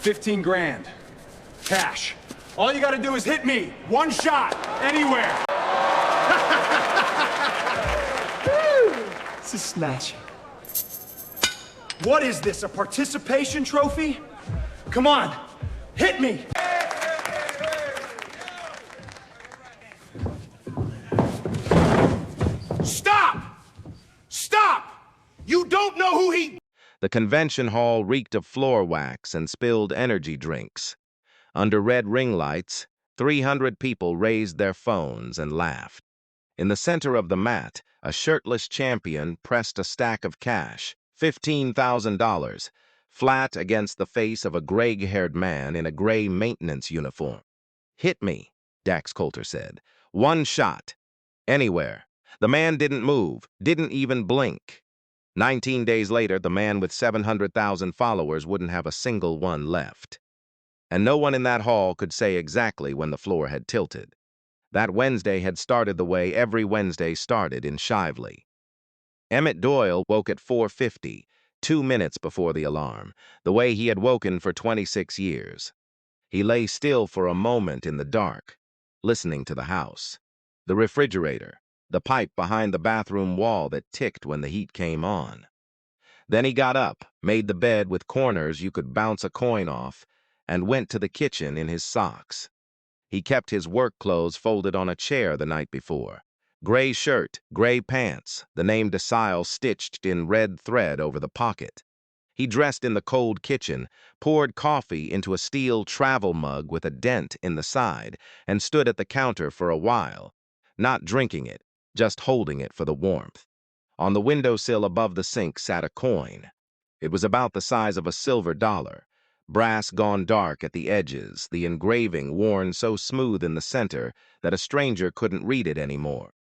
15 grand. Cash. All you gotta do is hit me. One shot. Anywhere. This is smashing. What is this, a participation trophy? Come on. Hit me. Stop! Stop! You don't know who he... The convention hall reeked of floor wax and spilled energy drinks. Under red ring lights, 300 people raised their phones and laughed. In the center of the mat, a shirtless champion pressed a stack of cash, $15,000, flat against the face of a gray-haired man in a gray maintenance uniform. "Hit me," Dax Coulter said. "One shot. Anywhere." The man didn't move, didn't even blink. 19 days later, the man with 700,000 followers wouldn't have a single one left. And no one in that hall could say exactly when the floor had tilted. That Wednesday had started the way every Wednesday started in Shively. Emmett Doyle woke at 4:50, 2 minutes before the alarm, the way he had woken for 26 years. He lay still for a moment in the dark, listening to the house. The refrigerator, the pipe behind the bathroom wall that ticked when the heat came on. Then he got up, made the bed with corners you could bounce a coin off, and went to the kitchen in his socks. He kept his work clothes folded on a chair the night before. Gray shirt, gray pants, the name Desile stitched in red thread over the pocket. He dressed in the cold kitchen, poured coffee into a steel travel mug with a dent in the side, and stood at the counter for a while, not drinking it, just holding it for the warmth. On the windowsill above the sink sat a coin. It was about the size of a silver dollar, brass gone dark at the edges, the engraving worn so smooth in the center that a stranger couldn't read it anymore.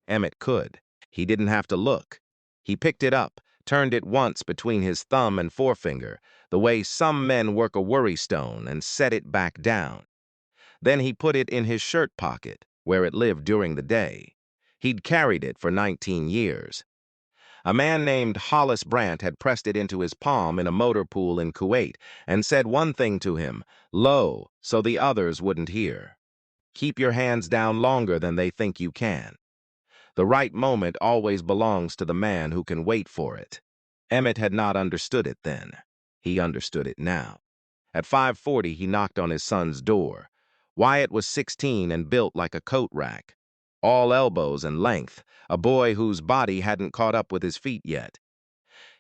Emmett could. He didn't have to look. He picked it up, turned it once between his thumb and forefinger, the way some men work a worry stone, and set it back down. Then he put it in his shirt pocket, where it lived during the day. He'd carried it for 19 years. A man named Hollis Brandt had pressed it into his palm in a motor pool in Kuwait and said one thing to him, low, so the others wouldn't hear. Keep your hands down longer than they think you can. The right moment always belongs to the man who can wait for it. Emmett had not understood it then. He understood it now. At 5:40, he knocked on his son's door. Wyatt was 16 and built like a coat rack. All elbows and length, a boy whose body hadn't caught up with his feet yet.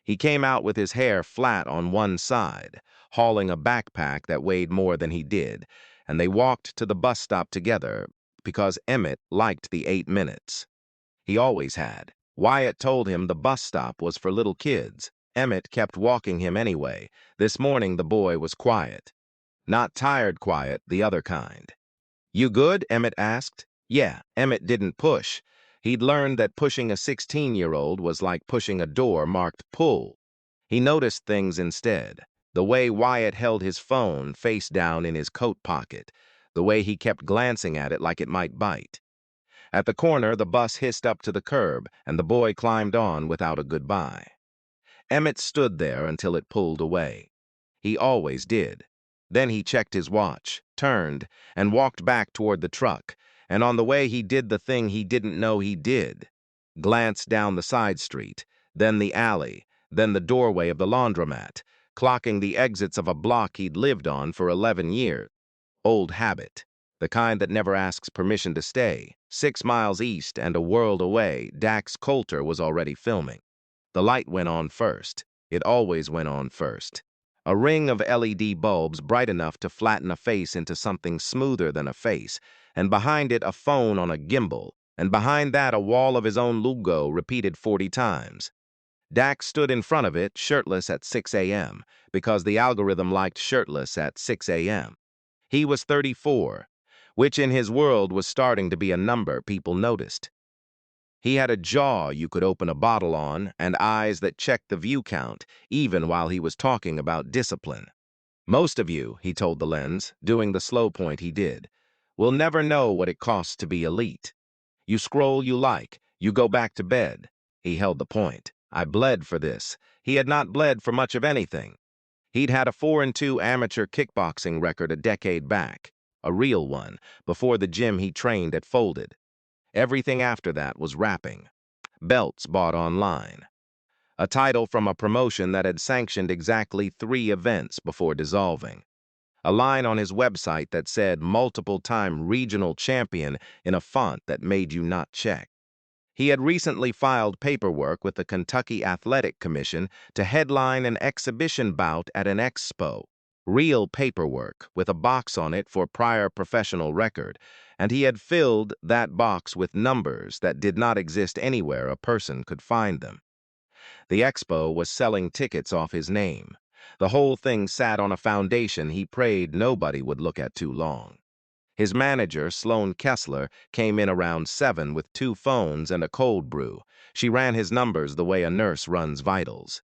He came out with his hair flat on one side, hauling a backpack that weighed more than he did, and they walked to the bus stop together because Emmett liked the 8 minutes. He always had. Wyatt told him the bus stop was for little kids. Emmett kept walking him anyway. This morning the boy was quiet. Not tired quiet, the other kind. "You good?" Emmett asked. Yeah, Emmett didn't push. He'd learned that pushing a 16-year-old was like pushing a door marked pull. He noticed things instead. The way Wyatt held his phone face down in his coat pocket. The way he kept glancing at it like it might bite. At the corner, the bus hissed up to the curb, and the boy climbed on without a goodbye. Emmett stood there until it pulled away. He always did. Then he checked his watch, turned, and walked back toward the truck, and on the way he did the thing he didn't know he did. Glanced down the side street, then the alley, then the doorway of the laundromat, clocking the exits of a block he'd lived on for 11 years. Old habit. The kind that never asks permission to stay. 6 miles east and a world away, Dax Coulter was already filming. The light went on first. It always went on first. A ring of LED bulbs bright enough to flatten a face into something smoother than a face, and behind it a phone on a gimbal, and behind that a wall of his own logo repeated 40 times. Dax stood in front of it, shirtless at 6 a.m., because the algorithm liked shirtless at 6 a.m. He was 34, which in his world was starting to be a number people noticed. He had a jaw you could open a bottle on and eyes that checked the view count, even while he was talking about discipline. Most of you, he told the lens, doing the slow point he did, will never know what it costs to be elite. You scroll you like, you go back to bed. He held the point. I bled for this. He had not bled for much of anything. He'd had a 4-2 amateur kickboxing record a decade back, a real one, before the gym he trained at folded. Everything after that was rapping. Belts bought online. A title from a promotion that had sanctioned exactly 3 events before dissolving. A line on his website that said multiple-time regional champion in a font that made you not check. He had recently filed paperwork with the Kentucky Athletic Commission to headline an exhibition bout at an expo. Real paperwork with a box on it for prior professional record, and he had filled that box with numbers that did not exist anywhere a person could find them. The expo was selling tickets off his name. The whole thing sat on a foundation he prayed nobody would look at too long. His manager, Sloane Kessler, came in around 7 with 2 phones and a cold brew. She ran his numbers the way a nurse runs vitals.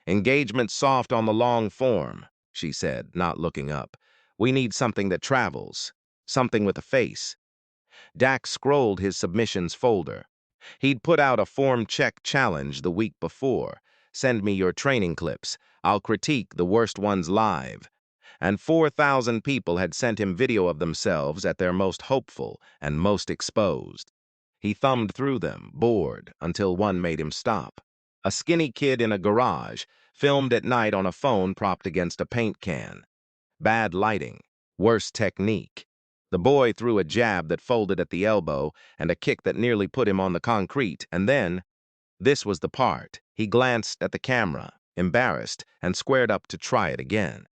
"Engagement soft on the long form," she said, not looking up. "We need something that travels. Something with a face." Dak scrolled his submissions folder. He'd put out a form check challenge the week before. "Send me your training clips. I'll critique the worst ones live." And 4,000 people had sent him video of themselves at their most hopeful and most exposed. He thumbed through them, bored, until one made him stop. A skinny kid in a garage, filmed at night on a phone propped against a paint can. Bad lighting, worse technique. The boy threw a jab that folded at the elbow and a kick that nearly put him on the concrete, and then, this was the part, he glanced at the camera, embarrassed, and squared up to try it again.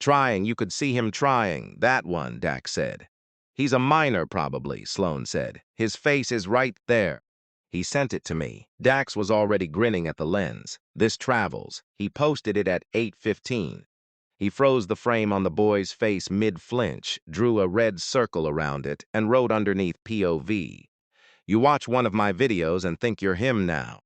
"Trying, you could see him trying, that one," Dak said. "He's a minor, probably," Sloane said. "His face is right there." He sent it to me. Dax was already grinning at the lens. "This travels." He posted it at 8:15. He froze the frame on the boy's face mid-flinch, drew a red circle around it, and wrote underneath POV. "You watch one of my videos and think you're him now.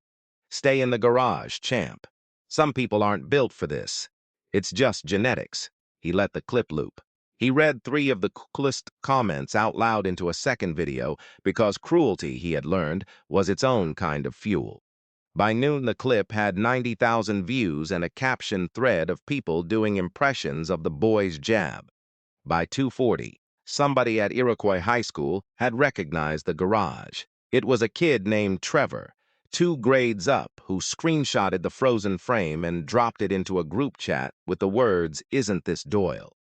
Stay in the garage, champ. Some people aren't built for this. It's just genetics." He let the clip loop. He read 3 of the coolest comments out loud into a second video because cruelty, he had learned, was its own kind of fuel. By noon, the clip had 90,000 views and a caption thread of people doing impressions of the boy's jab. By 2:40, somebody at Iroquois High School had recognized the garage. It was a kid named Trevor, 2 grades up, who screenshotted the frozen frame and dropped it into a group chat with the words, "Isn't this Doyle?"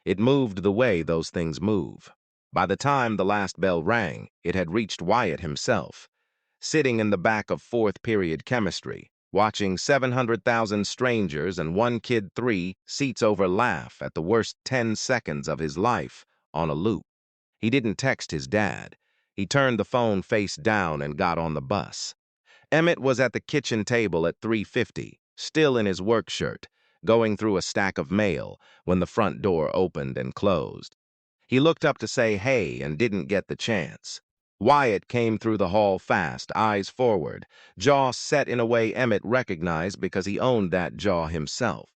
It moved the way those things move. By the time the last bell rang, it had reached Wyatt himself, sitting in the back of 4th period chemistry, watching 700,000 strangers and one kid 3 seats over laugh at the worst 10 seconds of his life on a loop. He didn't text his dad. He turned the phone face down and got on the bus. Emmett was at the kitchen table at 3:50, still in his work shirt, going through a stack of mail when the front door opened and closed. He looked up to say hey and didn't get the chance. Wyatt came through the hall fast, eyes forward, jaw set in a way Emmett recognized because he owned that jaw himself.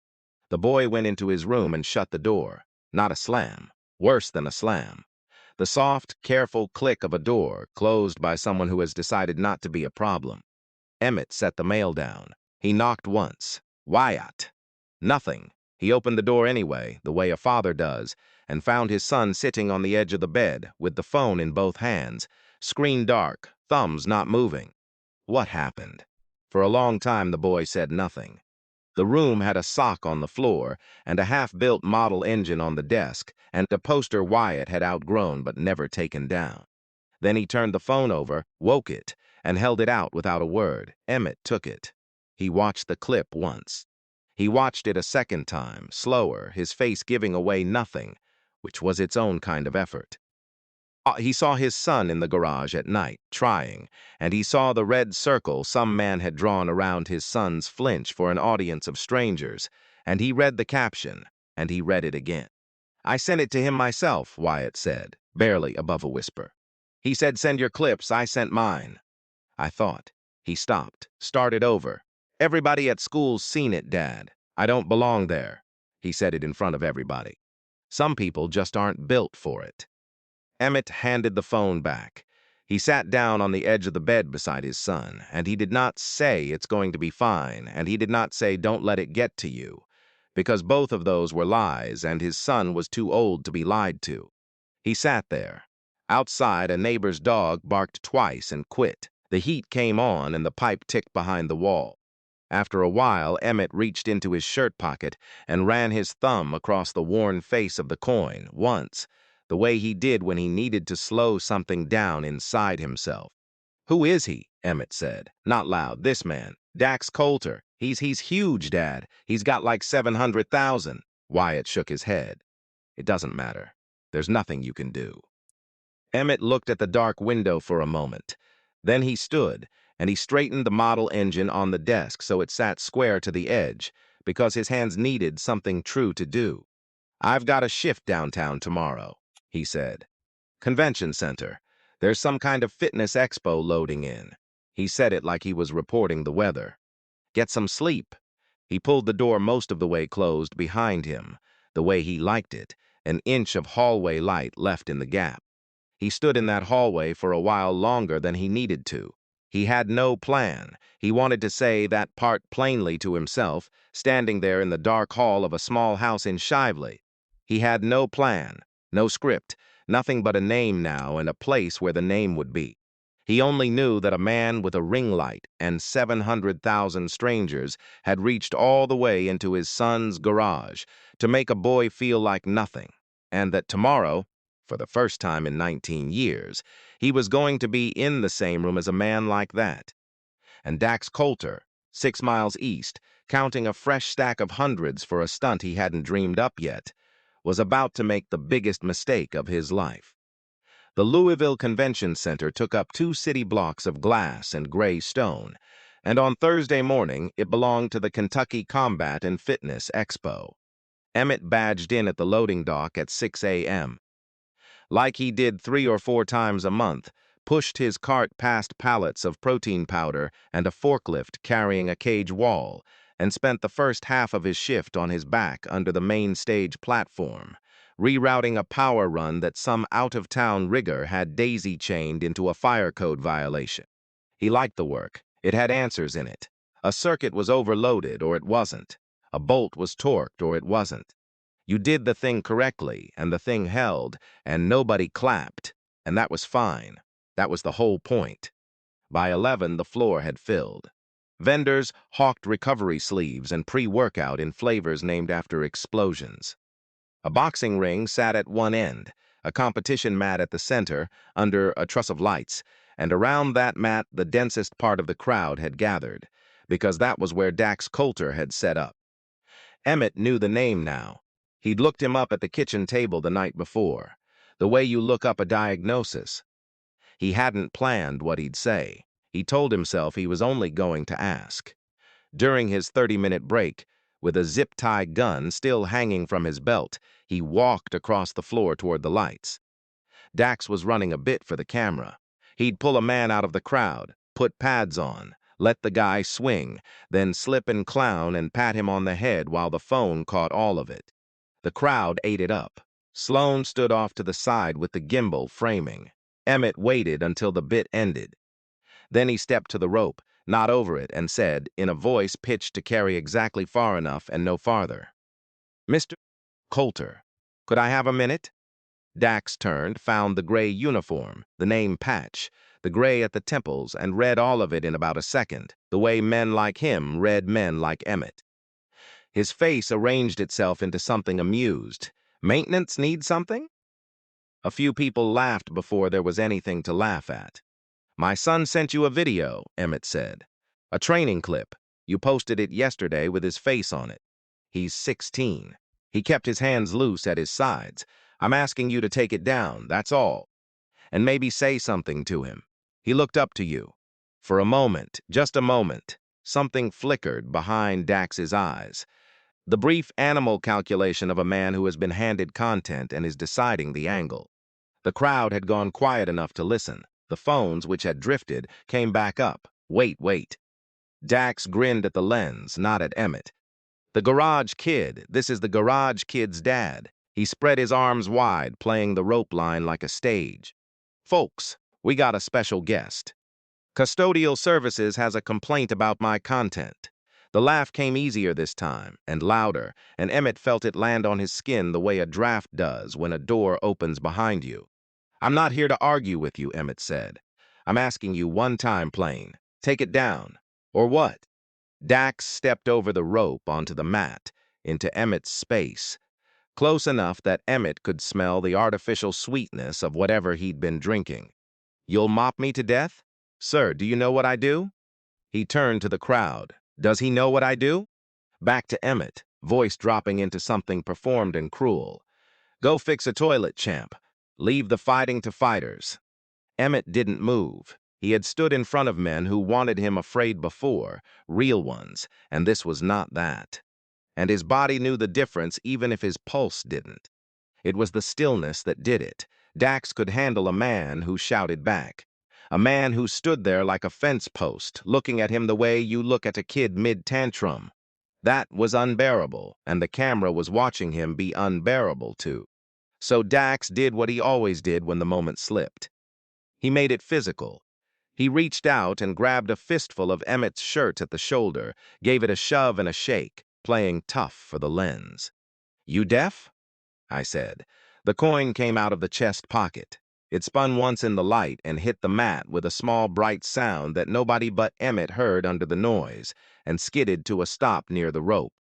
The boy went into his room and shut the door. Not a slam. Worse than a slam. The soft, careful click of a door closed by someone who has decided not to be a problem. Emmett set the mail down. He knocked once. "Wyatt." Nothing. He opened the door anyway, the way a father does, and found his son sitting on the edge of the bed with the phone in both hands, screen dark, thumbs not moving. What happened? For a long time the boy said nothing. The room had a sock on the floor and a half-built model engine on the desk and a poster Wyatt had outgrown but never taken down. Then he turned the phone over, woke it, and held it out without a word. Emmett took it. He watched the clip once. He watched it a second time, slower, his face giving away nothing, which was its own kind of effort. He saw his son in the garage at night, trying, and he saw the red circle some man had drawn around his son's flinch for an audience of strangers, and he read the caption, and he read it again. "I sent it to him myself," Wyatt said, barely above a whisper. "He said send your clips, I sent mine." I thought. He stopped, started over. "Everybody at school's seen it, Dad. I don't belong there." He said it in front of everybody. Some people just aren't built for it. Emmett handed the phone back. He sat down on the edge of the bed beside his son, and he did not say it's going to be fine, and he did not say don't let it get to you. because both of those were lies and his son was too old to be lied to. He sat there. Outside, a neighbor's dog barked twice and quit. The heat came on and the pipe ticked behind the wall. After a while, Emmett reached into his shirt pocket and ran his thumb across the worn face of the coin, once, the way he did when he needed to slow something down inside himself. "Who is he?" Emmett said. Not loud. "This man. Dax Coulter. He's huge, Dad. He's got like 700,000. Wyatt shook his head. "It doesn't matter. There's nothing you can do." Emmett looked at the dark window for a moment. Then he stood, and he straightened the model engine on the desk so it sat square to the edge, because his hands needed something true to do. "I've got a shift downtown tomorrow," he said. "Convention center. There's some kind of fitness expo loading in." He said it like he was reporting the weather. "Get some sleep." He pulled the door most of the way closed behind him, the way he liked it, an inch of hallway light left in the gap. He stood in that hallway for a while longer than he needed to. He had no plan. He wanted to say that part plainly to himself, standing there in the dark hall of a small house in Shively. He had no plan, no script, nothing but a name now and a place where the name would be. He only knew that a man with a ring light and 700,000 strangers had reached all the way into his son's garage to make a boy feel like nothing, and that tomorrow, for the first time in 19 years, he was going to be in the same room as a man like that. And Dax Coulter, 6 miles east, counting a fresh stack of hundreds for a stunt he hadn't dreamed up yet, was about to make the biggest mistake of his life. The Louisville Convention Center took up 2 city blocks of glass and gray stone, and on Thursday morning it belonged to the Kentucky Combat and Fitness Expo. Emmett badged in at the loading dock at 6 a.m. Like he did 3 or 4 times a month, pushed his cart past pallets of protein powder and a forklift carrying a cage wall, and spent the first half of his shift on his back under the main stage platform, rerouting a power run that some out-of-town rigger had daisy-chained into a fire code violation. He liked the work. It had answers in it. A circuit was overloaded or it wasn't. A bolt was torqued or it wasn't. You did the thing correctly, and the thing held, and nobody clapped, and that was fine. That was the whole point. By 11, the floor had filled. Vendors hawked recovery sleeves and pre-workout in flavors named after explosions. A boxing ring sat at one end, a competition mat at the center, under a truss of lights, and around that mat the densest part of the crowd had gathered, because that was where Dax Coulter had set up. Emmett knew the name now. He'd looked him up at the kitchen table the night before, the way you look up a diagnosis. He hadn't planned what he'd say. He told himself he was only going to ask. During his 30-minute break, with a zip-tie gun still hanging from his belt, he walked across the floor toward the lights. Dax was running a bit for the camera. He'd pull a man out of the crowd, put pads on, let the guy swing, then slip and clown and pat him on the head while the phone caught all of it. The crowd ate it up. Sloan stood off to the side with the gimbal framing. Emmett waited until the bit ended. Then he stepped to the rope, not over it, and said, in a voice pitched to carry exactly far enough and no farther, "Mr. Coulter, could I have a minute?" Dax turned, found the gray uniform, the name patch, the gray at the temples, and read all of it in about a second, the way men like him read men like Emmett. His face arranged itself into something amused. "Maintenance need something?" A few people laughed before there was anything to laugh at. "My son sent you a video," Emmett said. "A training clip. You posted it yesterday with his face on it. He's 16. He kept his hands loose at his sides. I'm asking you to take it down, that's all. And maybe say something to him. He looked up to you." For a moment, just a moment, something flickered behind Dax's eyes. The brief animal calculation of a man who has been handed content and is deciding the angle. The crowd had gone quiet enough to listen. The phones, which had drifted, came back up. Wait. Dax grinned at the lens, not at Emmett. "The Garage Kid. This is the Garage Kid's dad." He spread his arms wide, playing the rope line like a stage. "Folks, we got a special guest. Custodial Services has a complaint about my content. The laugh came easier this time, and louder, and Emmett felt it land on his skin the way a draft does when a door opens behind you. "I'm not here to argue with you," Emmett said. "I'm asking you one time plain. Take it down. Or what?" Dax stepped over the rope onto the mat, into Emmett's space, close enough that Emmett could smell the artificial sweetness of whatever he'd been drinking. "You'll mop me to death? Sir, do you know what I do?" He turned to the crowd. "Does he know what I do?" Back to Emmett, voice dropping into something performed and cruel. "Go fix a toilet, champ. Leave the fighting to fighters." Emmett didn't move. He had stood in front of men who wanted him afraid before, real ones, and this was not that. And his body knew the difference even if his pulse didn't. It was the stillness that did it. Dax could handle a man who shouted back. A man who stood there like a fence post, looking at him the way you look at a kid mid-tantrum. That was unbearable, and the camera was watching him be unbearable too. So Dax did what he always did when the moment slipped. He made it physical. He reached out and grabbed a fistful of Emmett's shirt at the shoulder, gave it a shove and a shake, playing tough for the lens. "You deaf?" I said. The coin came out of the chest pocket. It spun once in the light and hit the mat with a small bright sound that nobody but Emmett heard under the noise, and skidded to a stop near the rope.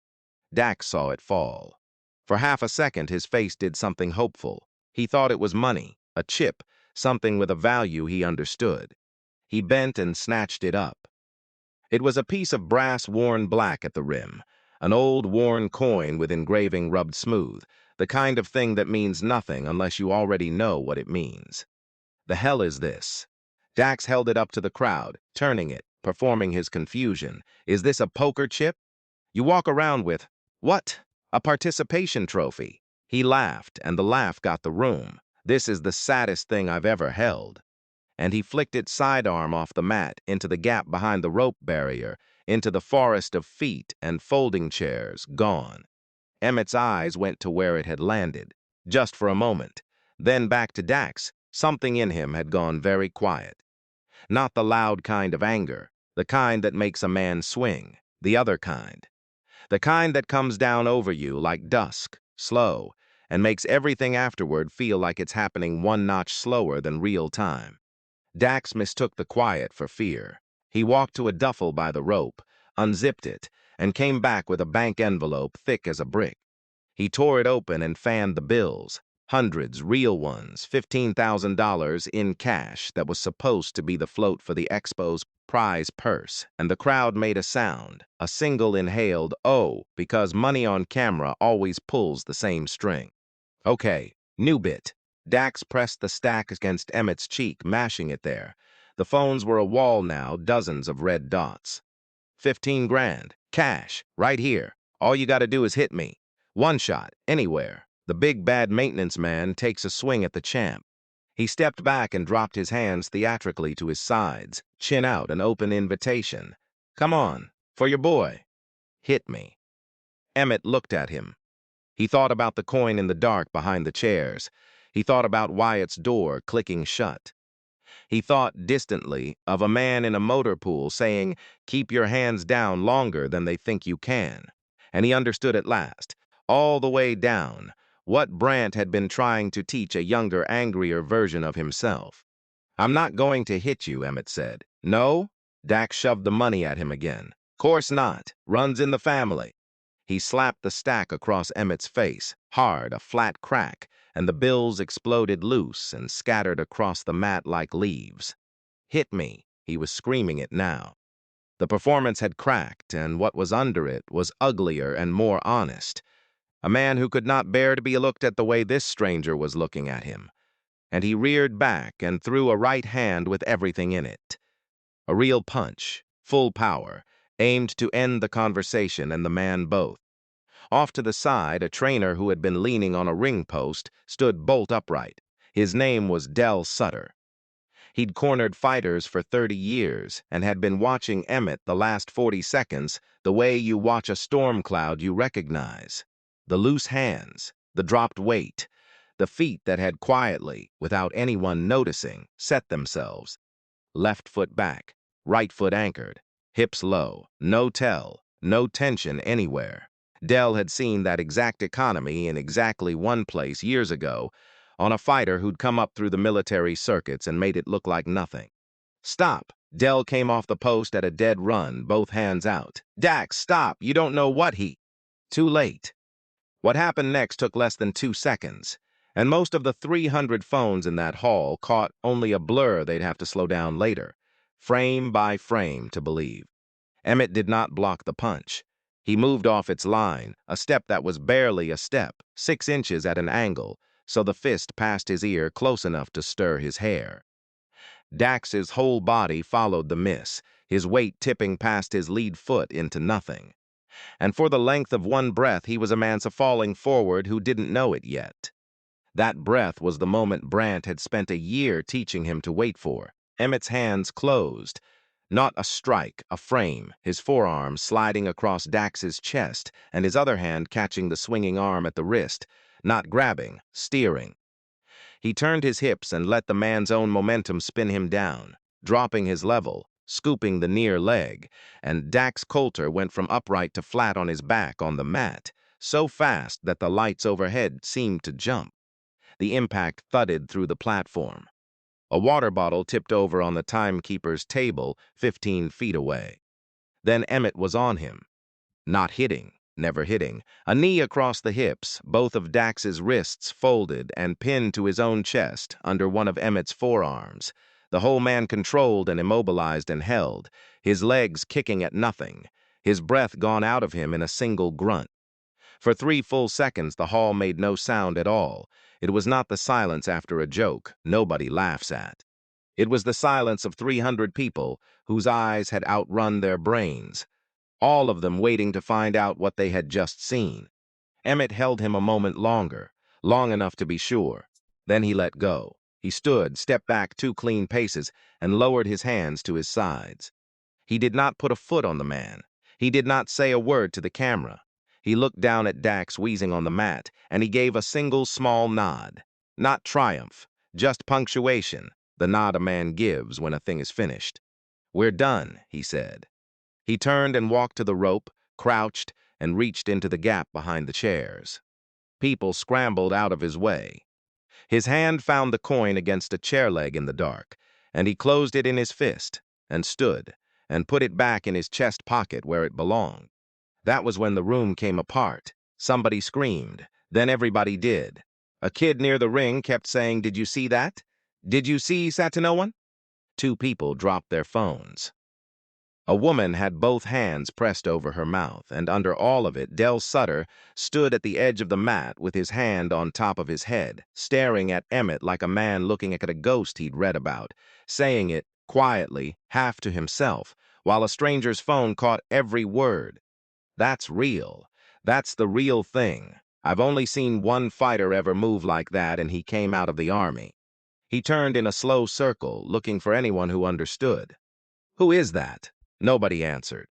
Dax saw it fall. For half a second his face did something hopeful. He thought it was money, a chip, something with a value he understood. He bent and snatched it up. It was a piece of brass worn black at the rim, an old worn coin with engraving rubbed smooth, the kind of thing that means nothing unless you already know what it means. "The hell is this?" Dax held it up to the crowd, turning it, performing his confusion. "Is this a poker chip? You walk around with, what? A participation trophy." He laughed, and the laugh got the room. "This is the saddest thing I've ever held." And he flicked its sidearm off the mat into the gap behind the rope barrier, into the forest of feet and folding chairs, gone. Emmett's eyes went to where it had landed, just for a moment. Then back to Dax. Something in him had gone very quiet. Not the loud kind of anger, the kind that makes a man swing, the other kind. The kind that comes down over you like dusk, slow, and makes everything afterward feel like it's happening one notch slower than real time. Dax mistook the quiet for fear. He walked to a duffel by the rope, unzipped it, and came back with a bank envelope thick as a brick. He tore it open and fanned the bills, hundreds, real ones, $15,000 in cash that was supposed to be the float for the expo's prize purse, and the crowd made a sound, a single inhaled "oh," because money on camera always pulls the same string. "Okay, new bit." Dax pressed the stack against Emmett's cheek, mashing it there. The phones were a wall now, dozens of red dots. 15 grand, cash, right here. All you gotta do is hit me. One shot, anywhere. The big bad maintenance man takes a swing at the champ. He stepped back and dropped his hands theatrically to his sides, chin out, an open invitation. "Come on, for your boy. Hit me." Emmett looked at him. He thought about the coin in the dark behind the chairs. He thought about Wyatt's door clicking shut. He thought distantly of a man in a motor pool saying, "Keep your hands down longer than they think you can." And he understood at last, all the way down, what Brant had been trying to teach a younger, angrier version of himself. "I'm not going to hit you," Emmett said. "No?" Dax shoved the money at him again. "Course not. Runs in the family." He slapped the stack across Emmett's face, hard, a flat crack, and the bills exploded loose and scattered across the mat like leaves. "Hit me." He was screaming it now. The performance had cracked, and what was under it was uglier and more honest. A man who could not bear to be looked at the way this stranger was looking at him. And he reared back and threw a right hand with everything in it. A real punch, full power, aimed to end the conversation and the man both. Off to the side, a trainer who had been leaning on a ring post stood bolt upright. His name was Del Sutter. He'd cornered fighters for 30 years and had been watching Emmett the last 40 seconds the way you watch a storm cloud you recognize. The loose hands, the dropped weight, the feet that had quietly, without anyone noticing, set themselves. Left foot back, right foot anchored, hips low, no tell, no tension anywhere. Dell had seen that exact economy in exactly one place years ago, on a fighter who'd come up through the military circuits and made it look like nothing. Stop! Dell came off the post at a dead run, both hands out. Dax, stop! You don't know what he... Too late. What happened next took less than 2 seconds, and most of the 300 phones in that hall caught only a blur they'd have to slow down later, frame by frame, to believe. Emmett did not block the punch. He moved off its line, a step that was barely a step, 6 inches at an angle, so the fist passed his ear close enough to stir his hair. Dax's whole body followed the miss, his weight tipping past his lead foot into nothing. And for the length of one breath, he was a man falling forward who didn't know it yet. That breath was the moment Brandt had spent a year teaching him to wait for. Emmett's hands closed. Not a strike, a frame, his forearm sliding across Dax's chest and his other hand catching the swinging arm at the wrist, not grabbing, steering. He turned his hips and let the man's own momentum spin him down, dropping his level, scooping the near leg, and Dax Coulter went from upright to flat on his back on the mat, so fast that the lights overhead seemed to jump. The impact thudded through the platform. A water bottle tipped over on the timekeeper's table 15 feet away. Then Emmett was on him. Not hitting, never hitting. A knee across the hips, both of Dax's wrists folded and pinned to his own chest under one of Emmett's forearms. The whole man controlled and immobilized and held, his legs kicking at nothing, his breath gone out of him in a single grunt. For 3 full seconds, the hall made no sound at all. It was not the silence after a joke nobody laughs at. It was the silence of 300 people whose eyes had outrun their brains, all of them waiting to find out what they had just seen. Emmett held him a moment longer, long enough to be sure. Then he let go. He stood, stepped back 2 clean paces, and lowered his hands to his sides. He did not put a foot on the man. He did not say a word to the camera. He looked down at Dax wheezing on the mat, and he gave a single small nod. Not triumph, just punctuation, the nod a man gives when a thing is finished. "We're done," he said. He turned and walked to the rope, crouched, and reached into the gap behind the chairs. People scrambled out of his way. His hand found the coin against a chair leg in the dark, and he closed it in his fist, and stood, and put it back in his chest pocket where it belonged. That was when the room came apart. Somebody screamed. Then everybody did. A kid near the ring kept saying, "Did you see that? Did you see Satinowan?" 2 people dropped their phones. A woman had both hands pressed over her mouth, and under all of it, Del Sutter stood at the edge of the mat with his hand on top of his head, staring at Emmett like a man looking at a ghost he'd read about, saying it quietly, half to himself, while a stranger's phone caught every word. "That's real. That's the real thing. I've only seen one fighter ever move like that, and he came out of the army." He turned in a slow circle, looking for anyone who understood. "Who is that?" Nobody answered.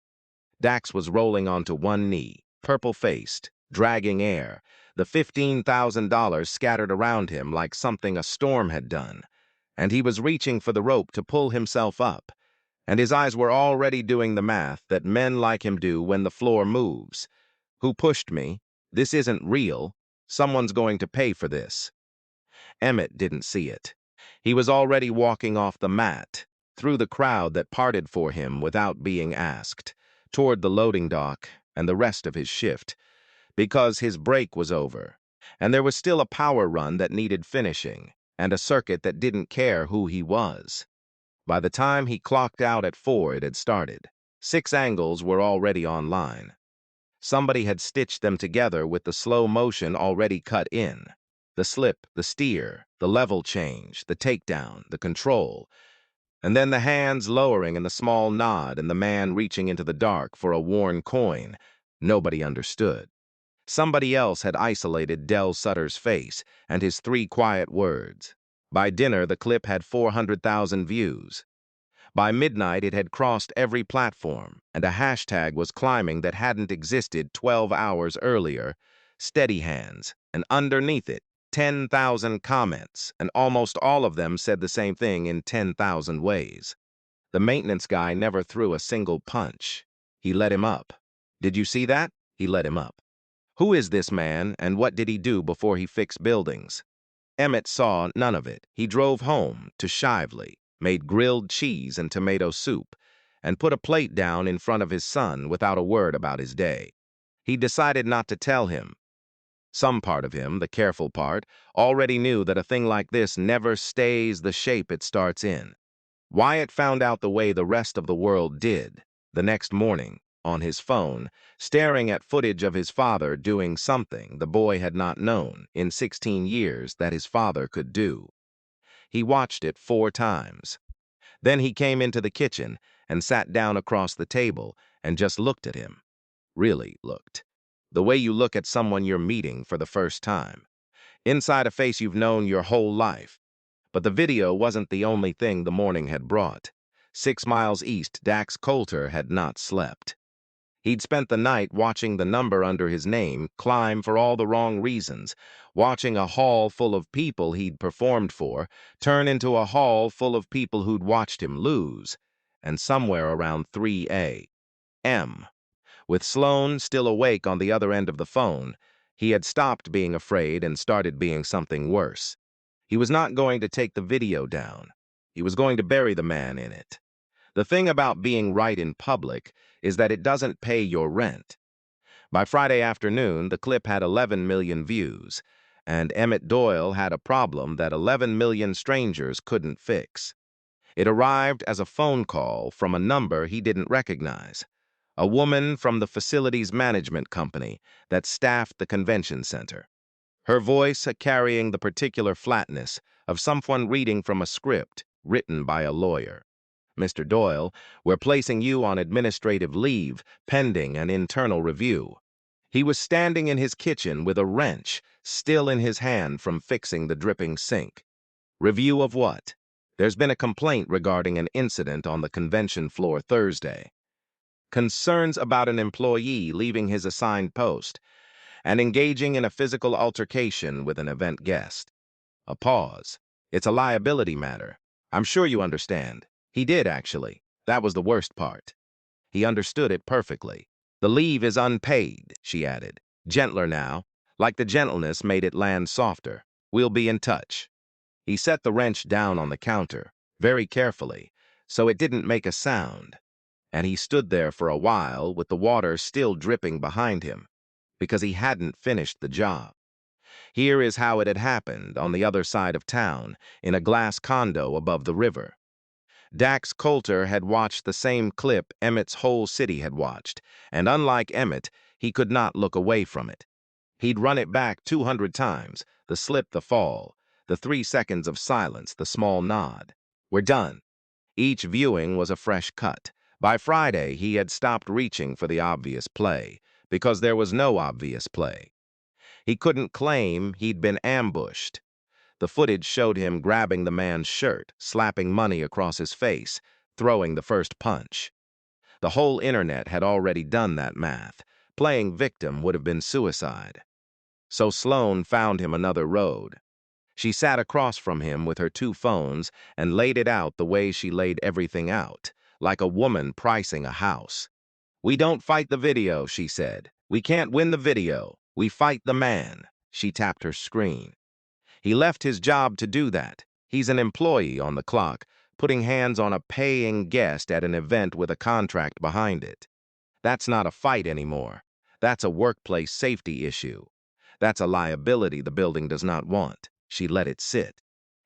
Dax was rolling onto one knee, purple-faced, dragging air, the $15,000 scattered around him like something a storm had done, and he was reaching for the rope to pull himself up, and his eyes were already doing the math that men like him do when the floor moves. "Who pushed me? This isn't real. Someone's going to pay for this." Emmett didn't see it. He was already walking off the mat, through the crowd that parted for him without being asked, toward the loading dock and the rest of his shift, because his break was over, and there was still a power run that needed finishing, and a circuit that didn't care who he was. By the time he clocked out at 4, it had started. 6 angles were already online. Somebody had stitched them together with the slow motion already cut in. The slip, the steer, the level change, the takedown, the control, and then the hands lowering and the small nod and the man reaching into the dark for a worn coin. Nobody understood. Somebody else had isolated Del Sutter's face and his 3 quiet words. By dinner, the clip had 400,000 views. By midnight, it had crossed every platform, and a hashtag was climbing that hadn't existed 12 hours earlier. Steady hands, and underneath it, 10,000 comments, and almost all of them said the same thing in 10,000 ways. The maintenance guy never threw a single punch. He let him up. Did you see that? He let him up. Who is this man, and what did he do before he fixed buildings? Emmett saw none of it. He drove home to Shively, made grilled cheese and tomato soup, and put a plate down in front of his son without a word about his day. He decided not to tell him. Some part of him, the careful part, already knew that a thing like this never stays the shape it starts in. Wyatt found out the way the rest of the world did, the next morning, on his phone, staring at footage of his father doing something the boy had not known in 16 years that his father could do. He watched it 4 times. Then he came into the kitchen and sat down across the table and just looked at him. Really looked. The way you look at someone you're meeting for the first time. Inside a face you've known your whole life. But the video wasn't the only thing the morning had brought. 6 miles east, Dax Coulter had not slept. He'd spent the night watching the number under his name climb for all the wrong reasons, watching a hall full of people he'd performed for turn into a hall full of people who'd watched him lose, and somewhere around 3 a.m. With Sloan still awake on the other end of the phone, he had stopped being afraid and started being something worse. He was not going to take the video down. He was going to bury the man in it. The thing about being right in public is that it doesn't pay your rent. By Friday afternoon, the clip had 11 million views, and Emmett Doyle had a problem that 11 million strangers couldn't fix. It arrived as a phone call from a number he didn't recognize. A woman from the facilities management company that staffed the convention center. Her voice carrying the particular flatness of someone reading from a script written by a lawyer. Mr. Doyle, we're placing you on administrative leave pending an internal review. He was standing in his kitchen with a wrench still in his hand from fixing the dripping sink. Review of what? There's been a complaint regarding an incident on the convention floor Thursday. Concerns about an employee leaving his assigned post and engaging in a physical altercation with an event guest. A pause. It's a liability matter. I'm sure you understand. He did, actually. That was the worst part. He understood it perfectly. The leave is unpaid, she added. Gentler now, like the gentleness made it land softer. We'll be in touch. He set the wrench down on the counter, very carefully, so it didn't make a sound. And he stood there for a while with the water still dripping behind him, because he hadn't finished the job. Here is how it had happened on the other side of town, in a glass condo above the river. Dax Coulter had watched the same clip Emmett's whole city had watched, and unlike Emmett, he could not look away from it. He'd run it back 200 times, the slip, the fall, the 3 seconds of silence, the small nod. We're done. Each viewing was a fresh cut. By Friday, he had stopped reaching for the obvious play, because there was no obvious play. He couldn't claim he'd been ambushed. The footage showed him grabbing the man's shirt, slapping money across his face, throwing the first punch. The whole internet had already done that math. Playing victim would have been suicide. So Sloan found him another road. She sat across from him with her 2 phones and laid it out the way she laid everything out, like a woman pricing a house. We don't fight the video, she said. We can't win the video. We fight the man. She tapped her screen. He left his job to do that. He's an employee on the clock, putting hands on a paying guest at an event with a contract behind it. That's not a fight anymore. That's a workplace safety issue. That's a liability the building does not want. She let it sit.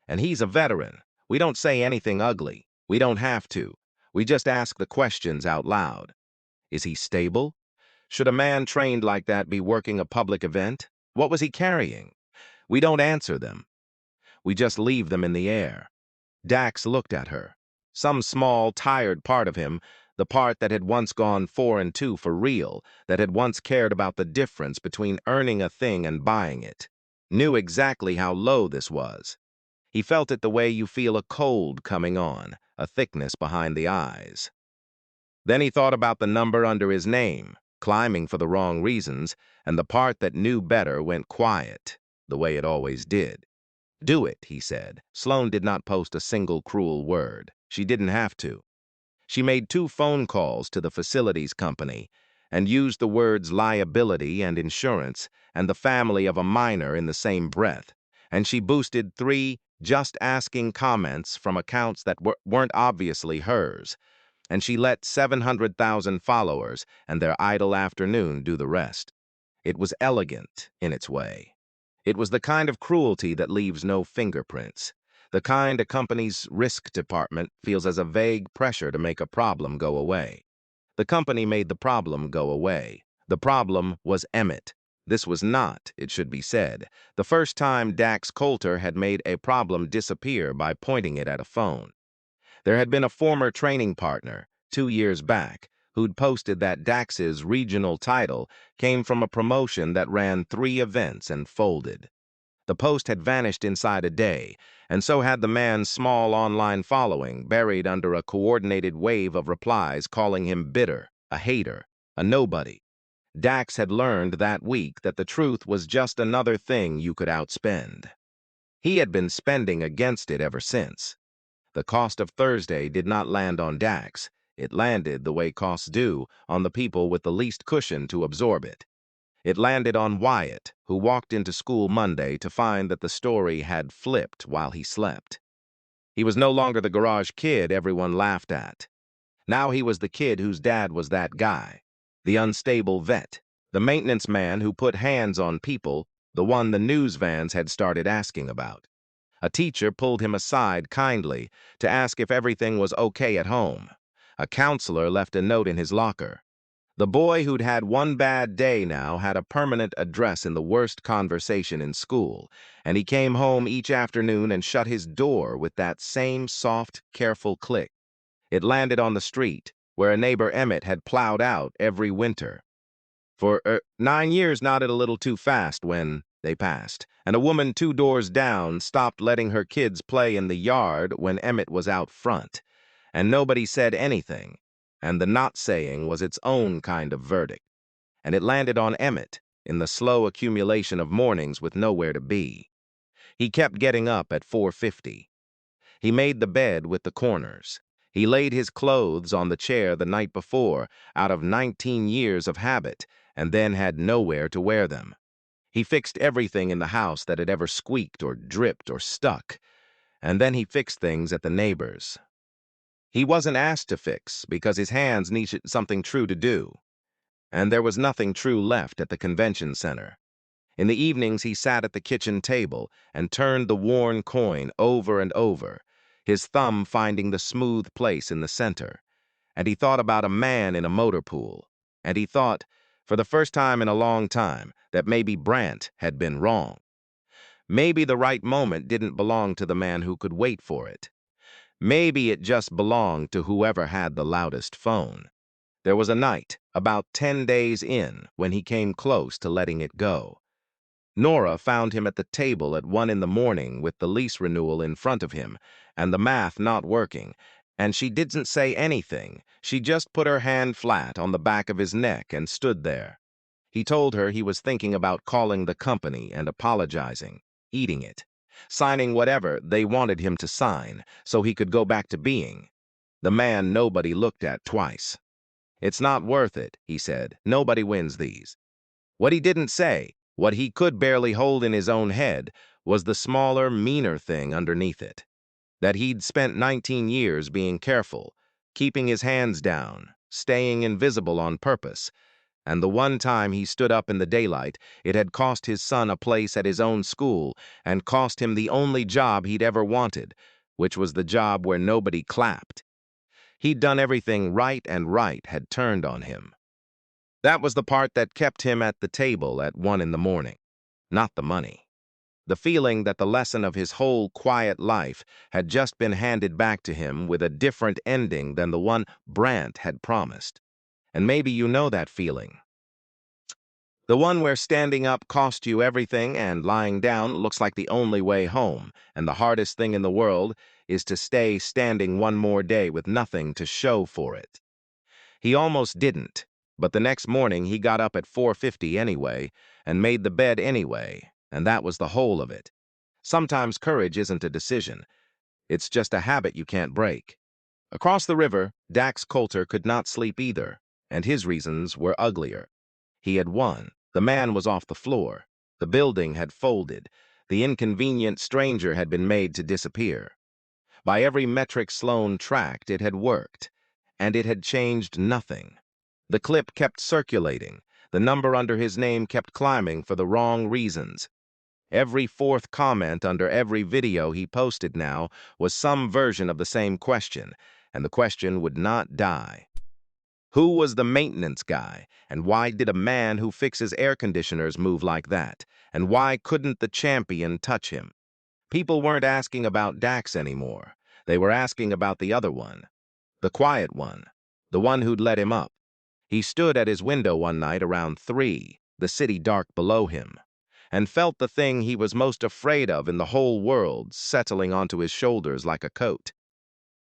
And he's a veteran. We don't say anything ugly. We don't have to. We just ask the questions out loud. Is he stable? Should a man trained like that be working a public event? What was he carrying? We don't answer them. We just leave them in the air. Dax looked at her. Some small, tired part of him, the part that had once gone 4 and 2 for real, that had once cared about the difference between earning a thing and buying it, knew exactly how low this was. He felt it the way you feel a cold coming on, a thickness behind the eyes. Then he thought about the number under his name, climbing for the wrong reasons, and the part that knew better went quiet, the way it always did. Do it, he said. Sloan did not post a single cruel word. She didn't have to. She made 2 phone calls to the facilities company, and used the words liability and insurance and the family of a minor in the same breath, and she boosted 3 just asking comments from accounts that weren't obviously hers, and she let 700,000 followers and their idle afternoon do the rest. It was elegant in its way. It was the kind of cruelty that leaves no fingerprints, the kind a company's risk department feels as a vague pressure to make a problem go away. The company made the problem go away. The problem was Emmett. This was not, it should be said, the first time Dax Coulter had made a problem disappear by pointing it at a phone. There had been a former training partner, 2 years back, who'd posted that Dax's regional title came from a promotion that ran 3 events and folded. The post had vanished inside a day, and so had the man's small online following, buried under a coordinated wave of replies calling him bitter, a hater, a nobody. Dax had learned that week that the truth was just another thing you could outspend. He had been spending against it ever since. The cost of Thursday did not land on Dax. It landed, the way costs do, on the people with the least cushion to absorb it. It landed on Wyatt, who walked into school Monday to find that the story had flipped while he slept. He was no longer the garage kid everyone laughed at. Now he was the kid whose dad was that guy, the unstable vet, the maintenance man who put hands on people, the one the news vans had started asking about. A teacher pulled him aside kindly to ask if everything was okay at home. A counselor left a note in his locker. The boy who'd had one bad day now had a permanent address in the worst conversation in school, and he came home each afternoon and shut his door with that same soft, careful click. It landed on the street, where a neighbor Emmett had plowed out every winter. For 9 years nodded a little too fast when they passed, and a woman 2 doors down stopped letting her kids play in the yard when Emmett was out front, and nobody said anything, and the not saying was its own kind of verdict, and it landed on Emmett in the slow accumulation of mornings with nowhere to be. He kept getting up at 4:50. He made the bed with the corners. He laid his clothes on the chair the night before out of 19 years of habit, and then had nowhere to wear them. He fixed everything in the house that had ever squeaked or dripped or stuck, and then he fixed things at the neighbors'. He wasn't asked to fix because his hands needed something true to do, and there was nothing true left at the convention center. In the evenings he sat at the kitchen table and turned the worn coin over and over, his thumb finding the smooth place in the center, and he thought about a man in a motor pool, and he thought, for the first time in a long time, that maybe Brant had been wrong. Maybe the right moment didn't belong to the man who could wait for it. Maybe it just belonged to whoever had the loudest phone. There was a night, about 10 days in, when he came close to letting it go. Nora found him at the table at 1 in the morning with the lease renewal in front of him and the math not working, and she didn't say anything. She just put her hand flat on the back of his neck and stood there. He told her he was thinking about calling the company and apologizing, eating it, signing whatever they wanted him to sign so he could go back to being the man nobody looked at twice. It's not worth it, he said. Nobody wins these. What he didn't say, what he could barely hold in his own head, was the smaller, meaner thing underneath it. That he'd spent 19 years being careful, keeping his hands down, staying invisible on purpose, and the one time he stood up in the daylight, it had cost his son a place at his own school and cost him the only job he'd ever wanted, which was the job where nobody clapped. He'd done everything right, and right had turned on him. That was the part that kept him at the table at 1 in the morning, not the money. The feeling that the lesson of his whole quiet life had just been handed back to him with a different ending than the one Brant had promised. And maybe you know that feeling. The one where standing up cost you everything and lying down looks like the only way home, and the hardest thing in the world is to stay standing one more day with nothing to show for it. He almost didn't, but the next morning he got up at 4:50 anyway, and made the bed anyway, and that was the whole of it. Sometimes courage isn't a decision. It's just a habit you can't break. Across the river, Dax Coulter could not sleep either. and his reasons were uglier. He had won. The man was off the floor. The building had folded. The inconvenient stranger had been made to disappear. By every metric Sloan tracked, it had worked, and it had changed nothing. The clip kept circulating. The number under his name kept climbing for the wrong reasons. Every fourth comment under every video he posted now was some version of the same question, and the question would not die. Who was the maintenance guy, and why did a man who fixes air conditioners move like that, and why couldn't the champion touch him? People weren't asking about Dax anymore. They were asking about the other one, the quiet one, the one who'd let him up. He stood at his window one night around 3, the city dark below him, and felt the thing he was most afraid of in the whole world settling onto his shoulders like a coat.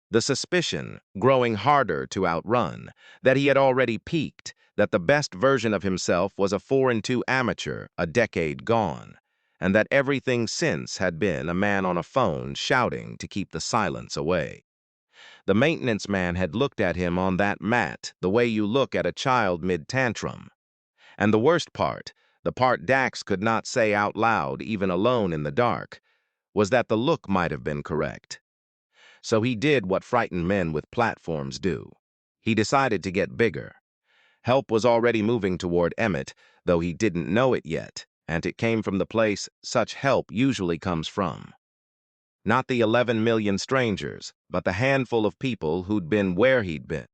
The suspicion, growing harder to outrun, that he had already peaked, that the best version of himself was a 4-2 amateur, a decade gone, and that everything since had been a man on a phone shouting to keep the silence away. The maintenance man had looked at him on that mat the way you look at a child mid-tantrum. And the worst part, the part Dax could not say out loud even alone in the dark, was that the look might have been correct. So he did what frightened men with platforms do. He decided to get bigger. Help was already moving toward Emmett, though he didn't know it yet, and it came from the place such help usually comes from. Not the 11 million strangers, but the handful of people who'd been where he'd been.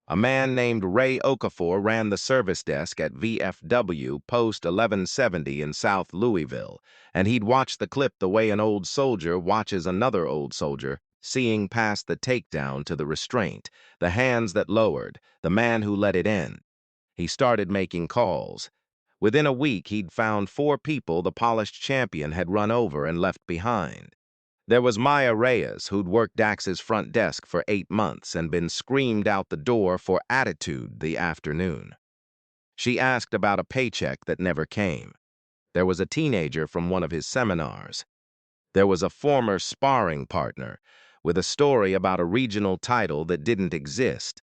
A man named Ray Okafor ran the service desk at VFW Post 1170 in South Louisville, and he'd watched the clip the way an old soldier watches another old soldier, seeing past the takedown to the restraint, the hands that lowered, the man who let it in. He started making calls. Within a week, he'd found 4 people the polished champion had run over and left behind. There was Maya Reyes, who'd worked Dax's front desk for 8 months and been screamed out the door for attitude the afternoon. She asked about a paycheck that never came. There was a teenager from one of his seminars. There was a former sparring partner with a story about a regional title that didn't exist.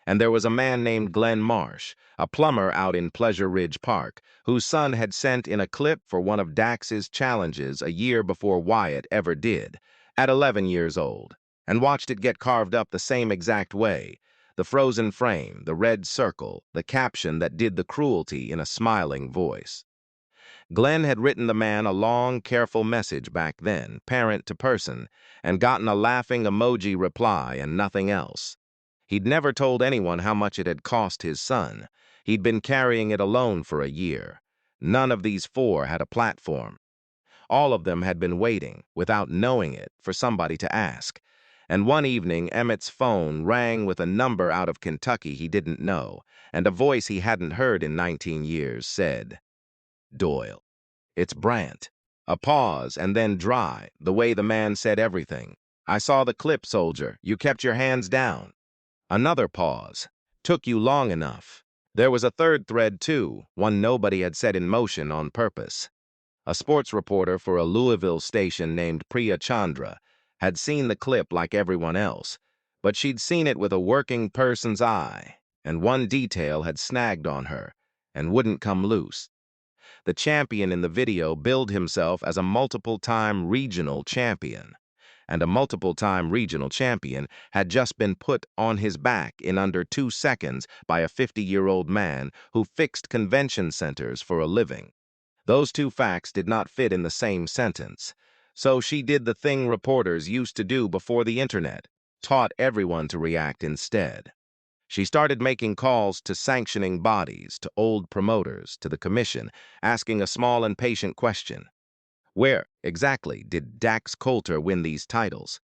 And there was a man named Glenn Marsh, a plumber out in Pleasure Ridge Park, whose son had sent in a clip for one of Dax's challenges a year before Wyatt ever did, at 11 years old, and watched it get carved up the same exact way, the frozen frame, the red circle, the caption that did the cruelty in a smiling voice. Glenn had written the man a long, careful message back then, parent to person, and gotten a laughing emoji reply and nothing else. He'd never told anyone how much it had cost his son. He'd been carrying it alone for a year. None of these 4 had a platform. All of them had been waiting, without knowing it, for somebody to ask. And one evening, Emmett's phone rang with a number out of Kentucky he didn't know, and a voice he hadn't heard in 19 years said, "Doyle, it's Brant." A pause, and then dry, the way the man said everything. "I saw the clip, soldier. You kept your hands down." Another pause. "Took you long enough." There was a third thread, too, one nobody had set in motion on purpose. A sports reporter for a Louisville station named Priya Chandra had seen the clip like everyone else, but she'd seen it with a working person's eye, and one detail had snagged on her and wouldn't come loose. The champion in the video billed himself as a multiple-time regional champion, and a multiple-time regional champion had just been put on his back in under 2 seconds by a 50-year-old man who fixed convention centers for a living. Those 2 facts did not fit in the same sentence, so she did the thing reporters used to do before the internet, taught everyone to react instead. She started making calls to sanctioning bodies, to old promoters, to the commission, asking a small and patient question. Where, exactly, did Dax Coulter win these titles?